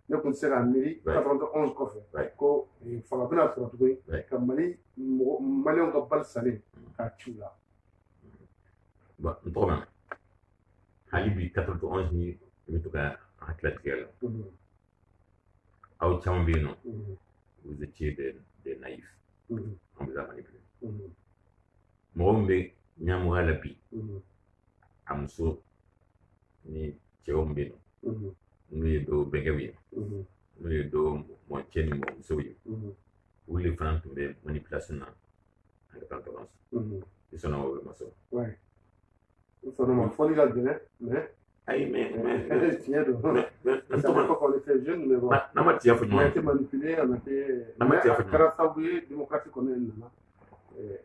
S1: Ne considère la mairie 91 coffres. Il faut bien la trouver. Comme Mali, on va pas le saler. À Tchoula.
S2: Bon, un problème. Ali 91 ni en tout cas en classique. Au Tchambino, vous étiez des naïfs. On vous a manipulé. Morombe, Nyamura Lapi, Amso, ni Tchambino. Nous y do Bengawi. Nous y do Montien, Monsoui. Où les Francs de manipulation en indépendance. Ils sont en haut, Masso.
S1: Ouais. Ils sont en folie là-dedans, mais.
S2: Aïe, mais.
S1: Ça ne pas qu'on était jeunes, mais bon. On a été manipulé, on a été. Grâce à la démocratie qu'on a,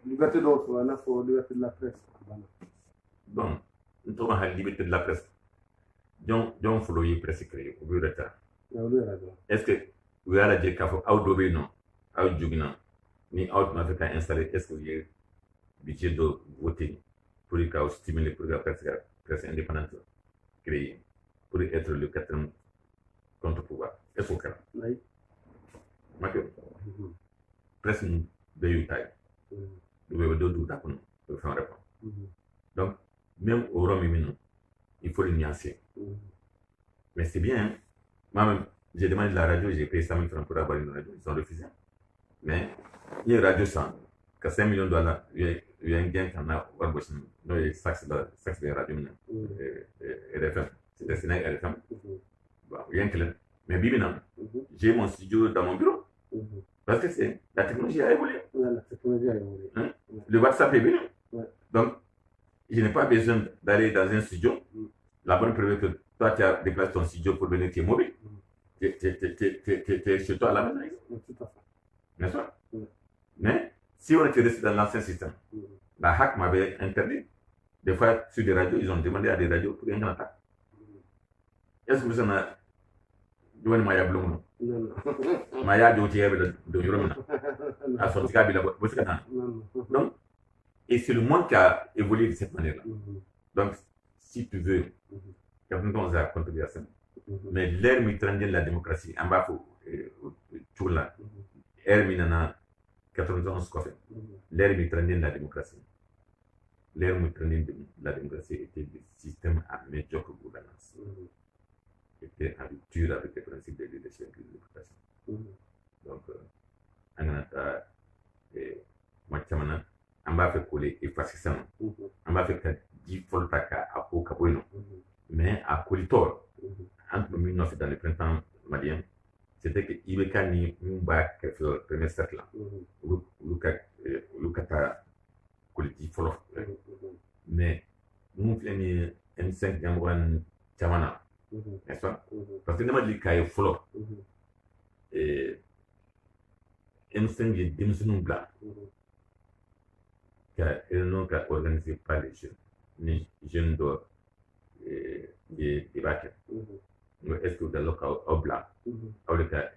S1: liberté d'autre, on a fait liberté de la presse.
S2: Bon, nous avons la liberté de la presse. Donc, faut le presse créer, au bureau d'État. Est-ce que vous allez dire qu'il faut outdoor non, outjugna, ni out m'avait installé, est-ce que vous avez budget de voter pour stimuler pour la presse indépendante créée, pour être le quatrième contre-pouvoir? Est-ce que vous avez? Presse nous veille taille. Nous veillons deux d'accord, nous faisons répondre. Donc, même au Rome, il faut le nuancer. Mais c'est bien, hein? Moi-même, j'ai demandé de la radio, j'ai payé 100 000 francs pour avoir une radio, ils ont refusé. Mais il y a une radio sans, que 5 millions de dollars, il y a un gain qu'on a, il y a sax de radio, RFM, c'est destiné à RFM. Bon, il y a un clé. Mais Bibina, j'ai mon studio dans mon bureau. Parce que la technologie a évolué.
S1: La technologie a évolué.
S2: Hein? Le WhatsApp est venu. Donc, je n'ai pas besoin d'aller dans un studio. La bonne preuve que toi, tu as déplacé ton studio pour venir, tu es mobile. Tu es chez toi à la maison. N'est-ce pas? Mais si on était resté dans l'ancien système, la hack m'avait interdit. Des fois, sur des radios, ils ont demandé à des radios pour une attaque. Est-ce que vous en avez dit Maya Blum? Maya Jotier de Yurumina. À son cas, donc, et c'est le monde qui a évolué de cette manière-là. Donc, si tu veux, on a contribué à ça. Mais l'ère mitrandienne de la démocratie, en bas, tout là, l'ère minana 91 quoi fait. L'ère mitrandienne de la démocratie. L'ère mitrandienne de la démocratie était le système à médiocre gouvernance. Était en rupture avec les principes de leadership et de démocratie. Donc, on va faire coller et passer ça. On va faire 10 fois à Kaboino. Mais à Kolitor, entre 1900 dans le printemps malien, c'était que Ibeka ni Mumba qui fait le premier cercle. Lukata Koliti Folof. Mais nous faisons M5 Yamouan Chamana. N'est-ce pas? Parce que nous avons dit qu'il y a Folof. Et M5 est démissionné blanc. Car ils n'ont qu'à organiser par les jeunes. Les jeunes doivent ye i b'a kɛ n ko est ce que u dala k'aw bila aw de ka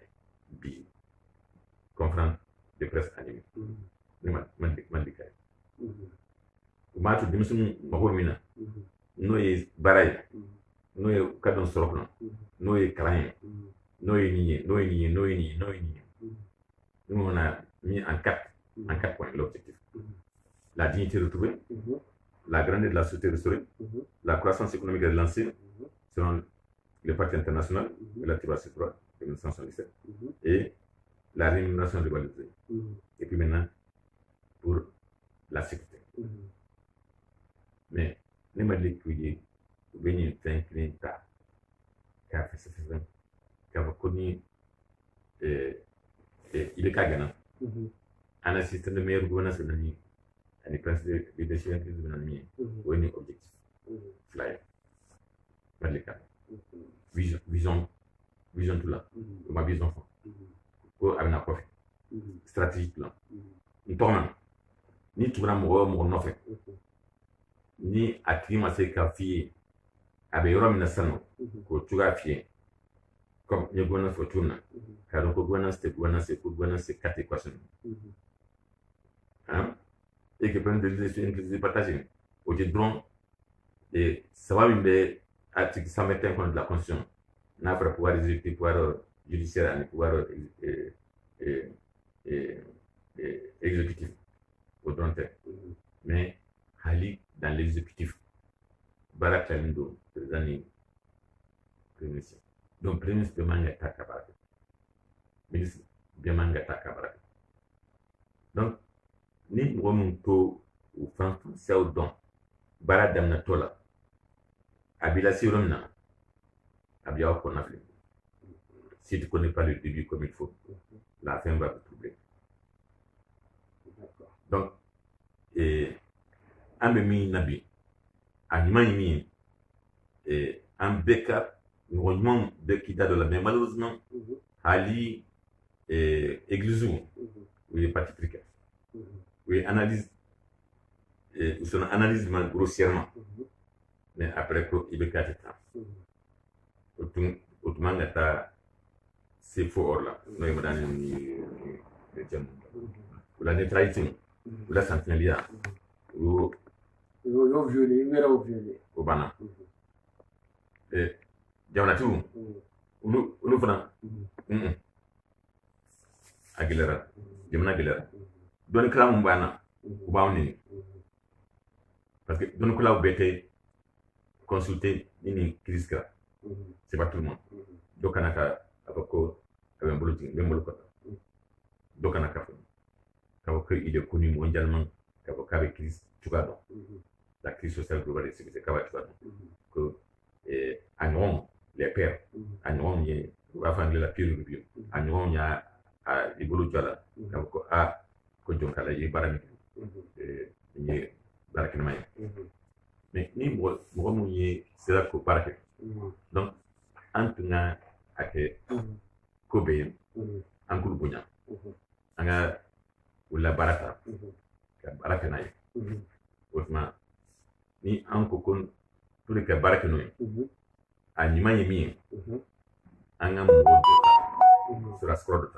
S2: bi conférence de presse animée ne ma di ka ye u b'a to denmisɛnninw mago min na n'o ye baara ye n'o ye ka dɔn sɔrɔ kɔnɔ n'o ye kalan ye n'o ye nin ye n'o ye nin ye n'o ye nin ye n'o ye nin ye nous on a mis en quatre points l'objectif. La dignité retrouvée, la grandeur de la société restaurée, la croissance économique relancée selon le pacte international relatif à ces droits de 1977 et la rémunération rivalisée. Et puis maintenant, pour la sécurité. Mais, les malades qui viennent s'incliner tard, car c'est ça, car connu il est kagana. Un assistant de meilleure gouvernance de l'année, un prince de leadership de l'année, ou un objectif. Flyer. Vision tout là. Ma vision. Pour avoir un profit. Stratégie plan. Ni tournant. Ni tout le monde mon offre. Ni à qui m'a fait café. Avec Rome Nassano. Que tu as fait. Comme une gouvernance pour tout le monde. Car donc gouvernance c'est quatre équations. Et que prendre des partagées. Aujourd'hui, et ça va même article 121 contre la Constitution. N'a pas pouvoir exécutif, pouvoir judiciaire, pouvoir exécutif au drontaire. Mais Ali dans l'exécutif, Barak Lalindo, président du Premier ministre. Donc, Premier ministre de Mangata Kabarak. Ministre de Mangata Kabarak. Donc, ni remonto au français au don, Barak Damnatola, Abila Siromna, Abia Konafli. Si tu ne connais pas le début comme il faut, la fin va te troubler. Donc, un bemi nabi, un imani, un beka, un rognement de qui date de la mer, malheureusement, Ali Église, où il est parti précaire. Oui, analyse, son analyse grossièrement, mais après quoi, il est 4 ans. Autrement, c'est fort là. Nous avons la neutralité, la sentinelle, ou au bana. Et Diamanatou, nous prenons Aguilera, Diamana Aguilera. Donne cela mon bana, ou bauni. Parce que donne cela au BT, consulter une crise grave. C'est pas tout le monde. Donc, on a un bulletin, même le côté. Donc, on a il est connu mondialement, avec crise, tu vas la crise sociale globale et sécurité, que en les pères, en il y a la peer review, en il y a les boulots là, à Kodjonkala, il y a Baramik, il y a Barakimay. Mais ni moi, c'est là que Barak. Donc, en tout cas, avec Kobe, en Kourbounia, en la Baraka, Barakanaï, autrement, ni en Kokon, tous les cas Barakanoï, à Nimayemi, en un mot sur la scroll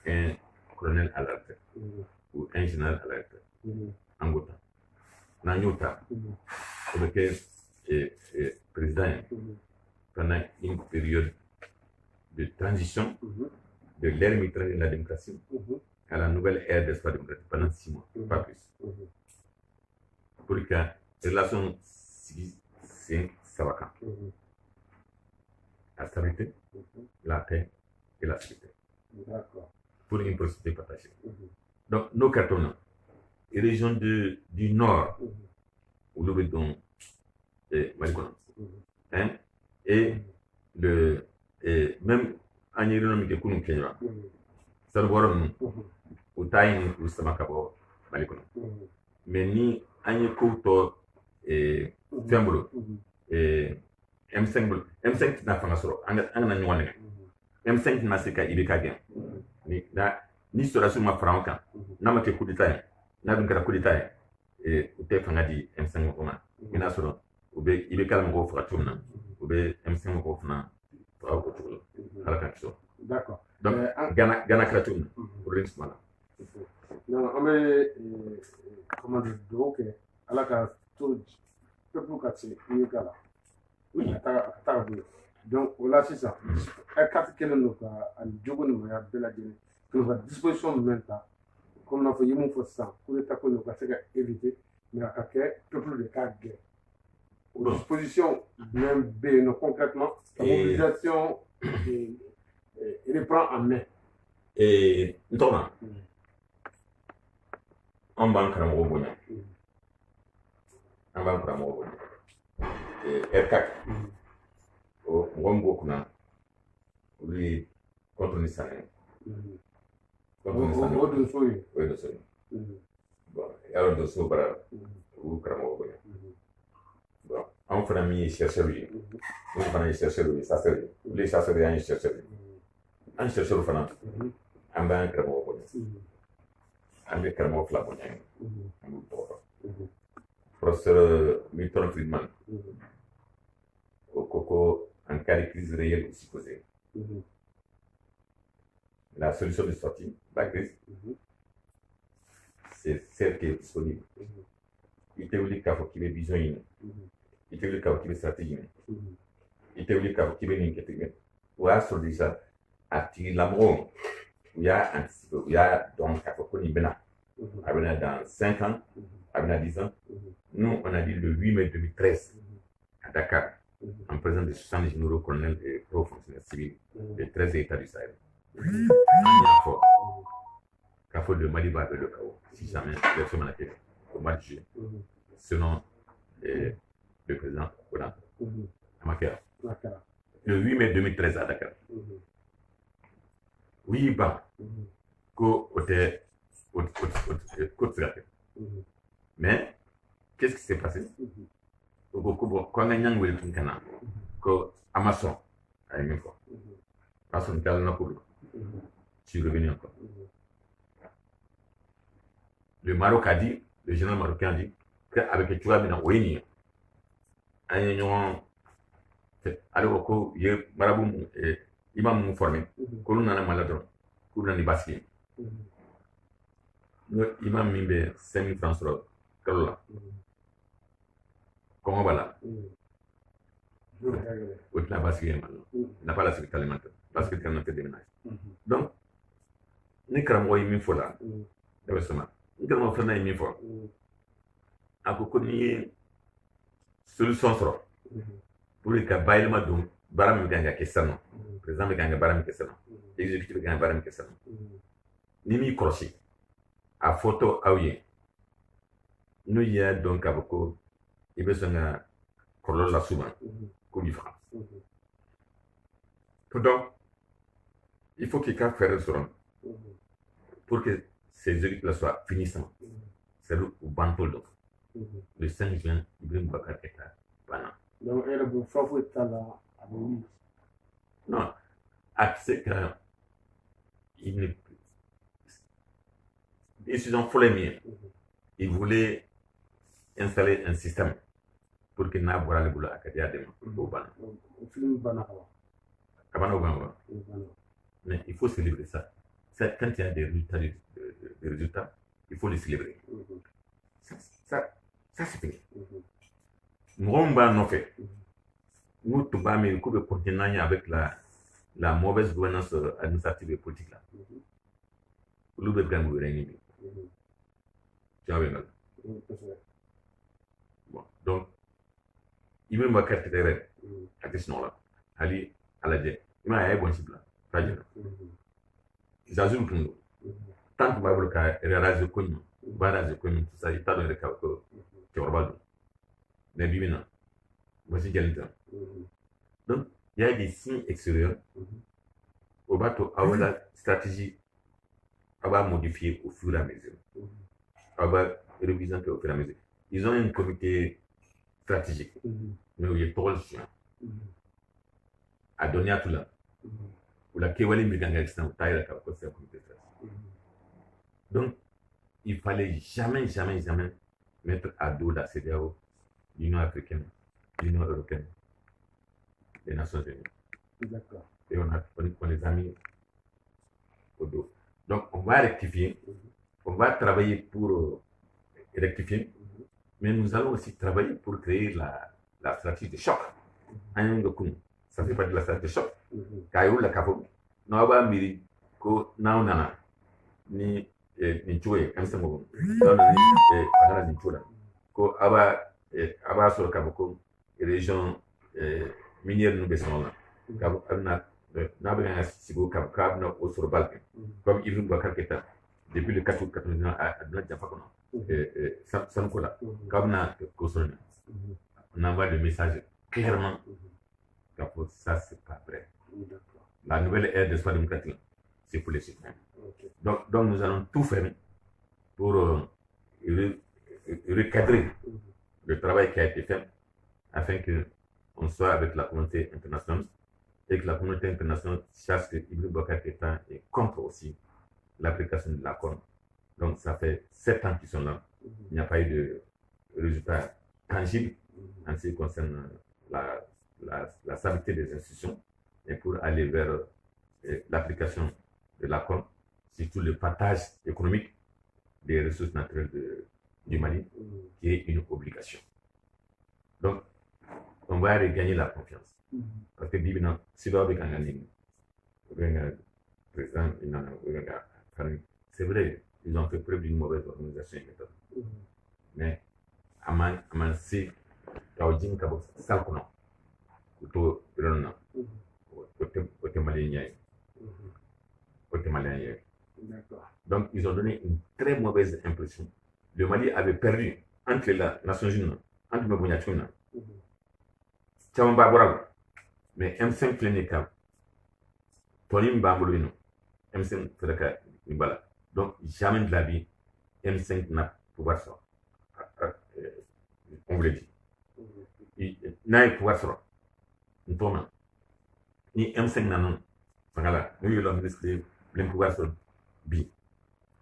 S2: de un colonel à l'alerte, ou un général à l'alerte, en Gota, Nanyota, pour lequel président pendant une période de transition de l'ère militaire de la démocratie à la nouvelle ère d'espoir démocratique pendant 6 mois, pas plus. Pour le cas, les relations c'est Savaka. La stabilité, la paix et la sécurité. Pour une prospérité partagée. Donc, nos cartons, les régions du nord, où nous vedons Malikona, et même en économie de Kounou Kenya, ça ne voit pas au taille ou Samakabo, Malikona. Mais ni en écoutant Fiambolo, M5 n'a pas solo, en a M5 n'a pas il est kagé. Ni sera sur ma franca, n'a pas coup de taille, n'a pas coup de taille, et au téléphone a dit M5 au il a solo, il est calme au fratoum. bɛ M5 mɔgɔw fana to a ko cogo la ala ka kisi
S1: d'accord
S2: donc Ghana kɛra cogo min problème tuma la
S1: donc an bɛ comment dire dugawu kɛ ala ka to peuple ka se unité la a ka taa ka bɔ yen donc o la sisan R4 kɛlen don ka ani jogo ni maya bɛɛ lajɛlen ka disposition jumɛn ta comme n'a fɔ i ye mun fɔ sisan coup d'état ko ka se ka éviter mais a ka kɛ peuple de k'a gɛn o disposition jumɛn bɛ yen nɔ concrètement la mobilisation reprend en main
S2: n tɔgɔ ma an b'an karamɔgɔ bonya an b'an karamɔgɔ bonya R4 o mɔgɔ min b'o kunna olu ye contre ni sanni
S1: o donso ye
S2: o ye donso ye bon y'a dɔn donso bara olu karamɔgɔ bonya bon anw fana min ye chercheur ye olu fana ye chercheur ye chasseur ye olu ye chasseur ye an ye chercheur ye an chercheur fana an b'an karamɔgɔ bonya an bɛ karamɔgɔ fila bonya an b'u tɔgɔ dɔn professeur Milton Friedman au Coco en cas de crise réelle ou supposée. La solution de sortie de la crise, c'est celle qui est disponible. Il te dit qu'il faut qu'il y ait vision, il te dit qu'il faut qu'il y ait stratégie, il te dit qu'il faut qu'il y ait une inquiétude. Ou à sur déjà, à tirer l'amour, il y a anticipé, il y a donc il faut qu'on y vienne dans 5 ans, dans 10 ans. Nous, on a dit le 8 mai 2013 à Dakar. En présence de 60 généraux, colonels et hauts fonctionnaires civils des 13 États du Sahel. Qu'il faut le Mali va vers le chaos, si jamais l'élection n'a été au mois de juillet, selon le président Hollande. Le 8 mai 2013 à Dakar. Oui, bah, mais qu'est-ce qui s'est passé? Quand on a eu que Amazon a eu une fois, Amazon a eu une fois, je suis revenu encore. Le Maroc a dit, le général marocain a dit, qu'avec les Touares, il y a alors que les marabouts, ils m'ont formé, que l'on a malade, que l'on a basqué. Il m'a mis 5 000 francs sur le comment voilà? Oui, la basqué maintenant. Il n'a pas la sécurité alimentaire. La sécurité alimentaire déménage. Donc, nous avons mis une là. Nous avons fait une fois. À beaucoup de solutions pour les cas baillement donc, baram ganga question. Président ganga baram question. Exécutif ganga baram question. Nimi crochet. À photo aouye. Nous y a donc à beaucoup. Il veut se faire la souvent, comme il fera. Donc, il faut qu'il y ait un restaurant pour que ces élites-là soient finissantes. C'est le Bantol. Le 5 juin, Ibrahim Bakar est là.
S1: Donc, il y a un favori là.
S2: Non, accès qu'il ne. Ils ont fait les miens. Ils voulaient installer un système pour que n'a pas le boulot à Kadia de mais il faut célébrer ça. Quand il y a des résultats, il faut les célébrer. Ça c'est fini. Nous avons fait. Nous avons continuer avec la mauvaise gouvernance administrative et politique là. Nous devons gagner. Tu as vu? Bon, donc, il m'a marqué cette erreur. À ce moment-là, Ali, à la dé, il m'a bon cible là. Pas de. Ils ont joué tant que Babou Ka réalise le connu, barrage le connu, tout ça, il t'a donné le cas que tu as pas. Mais bien, voici quelqu'un. Donc, il y a des signes extérieurs. Au bateau, avoir la stratégie, avoir modifié au fur et à mesure. Avoir révisé au fur et à mesure. Ils ont un comité stratégique, mais il y a trop de chiens. À donner à tout là. Pour la Kewali Méganga externe, taille la capacité à comité stratégique. Donc, il fallait jamais mettre à dos la CEDEAO, l'Union africaine, l'Union européenne. des Nations Unies.
S1: D'accord.
S2: Et on les a mis au dos. Donc, on va rectifier, on va travailler pour rectifier, mais nous allons aussi travailler pour créer la stratégie de choc. Ça fait partie de la stratégie de choc. Kayo la kafo, na ba miri ko na nana ni chuye kamsa mo na ni agana ni chura ko aba sur kaboko région minière nous besoin là kabo na ba sigo kab na au sur balkan comme Ibn Bakar Keita depuis le 14 à la Jafakono Sankola kab na ko sur on envoie des messages clairement que ça c'est pas vrai. La nouvelle ère de l'espoir démocratique, c'est pour les citoyens. Okay. Donc, nous allons tout faire pour recadrer le travail qui a été fait afin qu'on soit avec la communauté internationale et que la communauté internationale sache que Ibn Bakar Keita est contre aussi l'application de l'accord. Donc, ça fait 7 ans qu'ils sont là. Il n'y a pas eu de résultat tangible en ce qui concerne la stabilité des institutions et pour aller vers l'application de l'accord, surtout le partage économique des ressources naturelles du Mali, qui est une obligation. Donc, on va regagner la confiance. Parce que Bibina, si vous avez gagné, c'est vrai, ils ont fait preuve d'une mauvaise organisation et méthode. Mais, si Taojin Kabo Salkono, Kuto Rona, côté malien. Donc, ils ont donné une très mauvaise impression. Le Mali avait perdu entre les Nations Unies, entre les Bonyatuna. Mais M5 Flénéka, Tonim Bambolino, M5 Fréka Nibala. Donc, jamais de la vie, M5 n'a pas pouvoir ça. On vous l'a dit. Il n'a pas pouvoir ça. Ni M5 nanon, voilà, nous y avons ministre plein pouvoir sur bi.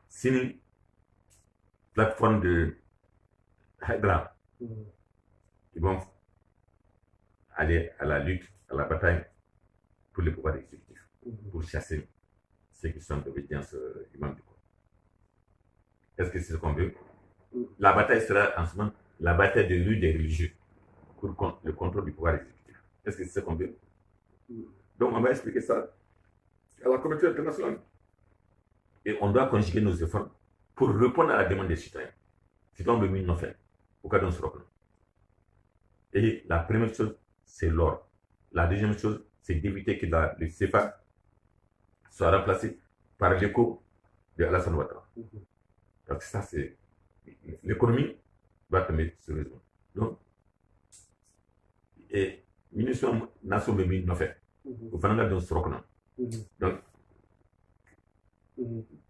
S2: Si une plateforme de Hydra, ils vont aller à la lutte, à la bataille pour le pouvoir exécutif, pour chasser ceux qui sont d'obédience imam du corps. Est-ce que c'est ce qu'on veut? La bataille sera en ce moment la bataille de rue des religieux pour le contrôle du pouvoir exécutif. Est-ce que c'est ce qu'on veut? Donc, on va expliquer ça à la communauté internationale. Et on doit conjuguer nos efforts pour répondre à la demande des citoyens. Citoyens de mine non fait, au cas d'un soroc. Et la première chose, c'est l'or. La deuxième chose, c'est d'éviter que le CFA soit remplacé par l'écho de Alassane Ouattara. Donc, ça, c'est. L'économie doit tomber sérieusement. Donc, et munitions nation de mine non fait. Au Fananga d'un soroc.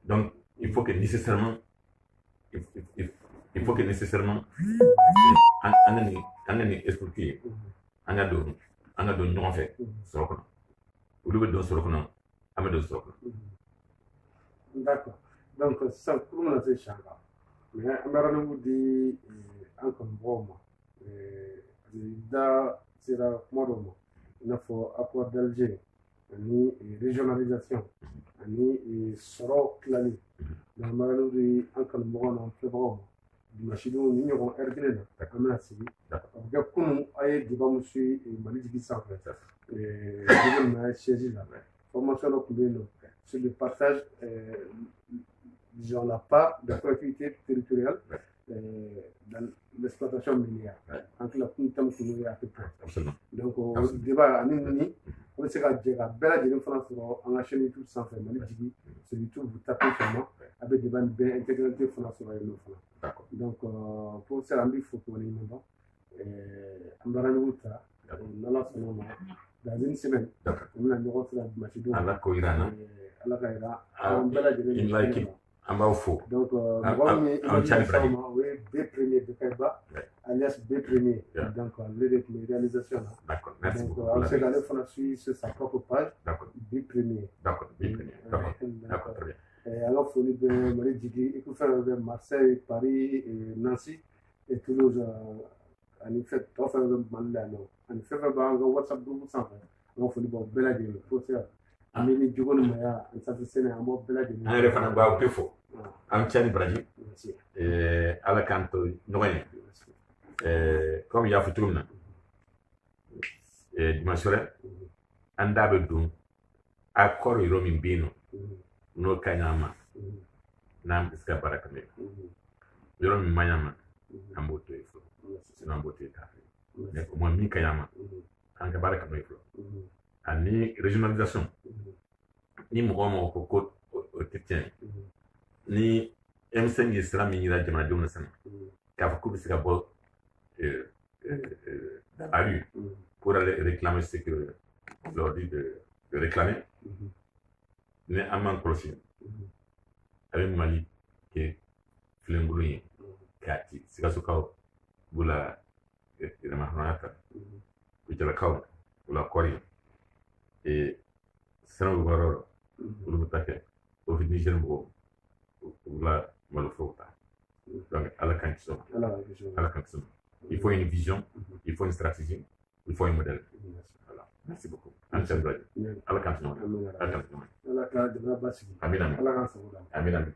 S2: Donc, il faut que nécessairement, on a expliqué, on a donné non fait, au lieu de ce qu'on a de ce.
S1: D'accord. Donc, ça, pour nous, c'est changa. Mais, on dit encore bon, c'est la mort, il faut accord d'Alger. Ani régionalisation ani sɔrɔ tilali lamaralu de an kanu mɔgɔw n'an filɛbagaw ma dimanche ni ɲɔgɔn heure kelen na an bɛna sigi a bɛ kɛ kunun a ye débat min su Mali jigi sanfɛ jigi na siège la formation dɔ tun bɛ yen nɔ sur le partage disons la part de collectivité territoriale dans l'exploitation minière an tila kun thème tun ye à peu près donc débat ani ni on bɛ se ka jɛ ka bɛɛ lajɛlen fana sɔrɔ an ka chaîne YouTube sanfɛ Mali jigi sur YouTube vous tapez sûrement a bɛ débat nin bɛɛ intégralité fana sɔrɔ yen nɔ fana donc pour ça an bɛ fo k'o waleɲuman dɔn an bɛ rendez-vous ta n'Ala sɔnna ma dans une semaine an bɛna ɲɔgɔn sɔrɔ dimanche don
S2: Ala ko jira an na
S1: Ala ka jira an bɛɛ lajɛlen
S2: an b'aw fo
S1: donc mɔgɔ min ye émission ma o ye B premier Bekayba alias B premier donc ale de tun bɛ réalisation na
S2: d'accord merci
S1: donc
S2: beaucoup
S1: an bɛ se k'ale fana suivre sur sa propre page
S2: d'accord
S1: B premier
S2: d'accord d'accord très bien
S1: an ka foli bɛ Mali jigi équipe fɛn fɛn bɛ Marseille Paris Nancy et Toulouse ani fɛn tɔ fɛn bɛ mali la yan nɔ ani fɛn fɛn b'an ka whatsapp groupe sanfɛ an ka foli b'aw bɛɛ lajɛlen fo se an bɛ ni jogo ni maya ani sanfɛ sɛnɛ an b'aw bɛɛ lajɛlen
S2: an yɛrɛ fana b'aw bɛɛ fo an cɛ ni baraji ala k'an to ɲɔgɔn ye comme y'a fɔ cogo min na dimanche wɛrɛ an da bɛ don accord yɔrɔ min bɛ yen nɔ n'o ka ɲi an ma n'an bɛ se ka baara kɛ n'o ye yɔrɔ min man ɲi an ma an b'o to yen fɔlɔ sinon an b'o to yen k'a fɛ mais au moins min ka ɲi an ma an ka baara kɛ n'o ye fɔlɔ ani régionalisation ni mɔgɔ mɔgɔ ko ko o tɛ tiɲɛ ni M5 ye sira min yira jamanadenw na sisan k'a fɔ k'u bɛ se ka bɔ dans la rue pour aller réclamer ce que leur dit de réclamer ni an m'an kɔlɔsi a bɛ Mali kɛ filenkolon ye k'a ci Sikasokaw b'u la yɛrɛmahɔrɔnya ta Kucalakaw b'u la kɔɔri Sɛnɛw bɛ yɔrɔ la olu bɛ taa kɛ o Niger mɔgɔw b'u la malofɛnw ta donc ala k'an kisi o ma ala k'an kisi o ma il faut une vision il faut une stratégie il faut un modèle voilà merci beaucoup an cɛ dɔ ala k'an kisi o ma ala k'an kisi o ma
S1: ala ka jamana basigi
S2: amin amin
S1: ala k'an sago da
S2: amin amin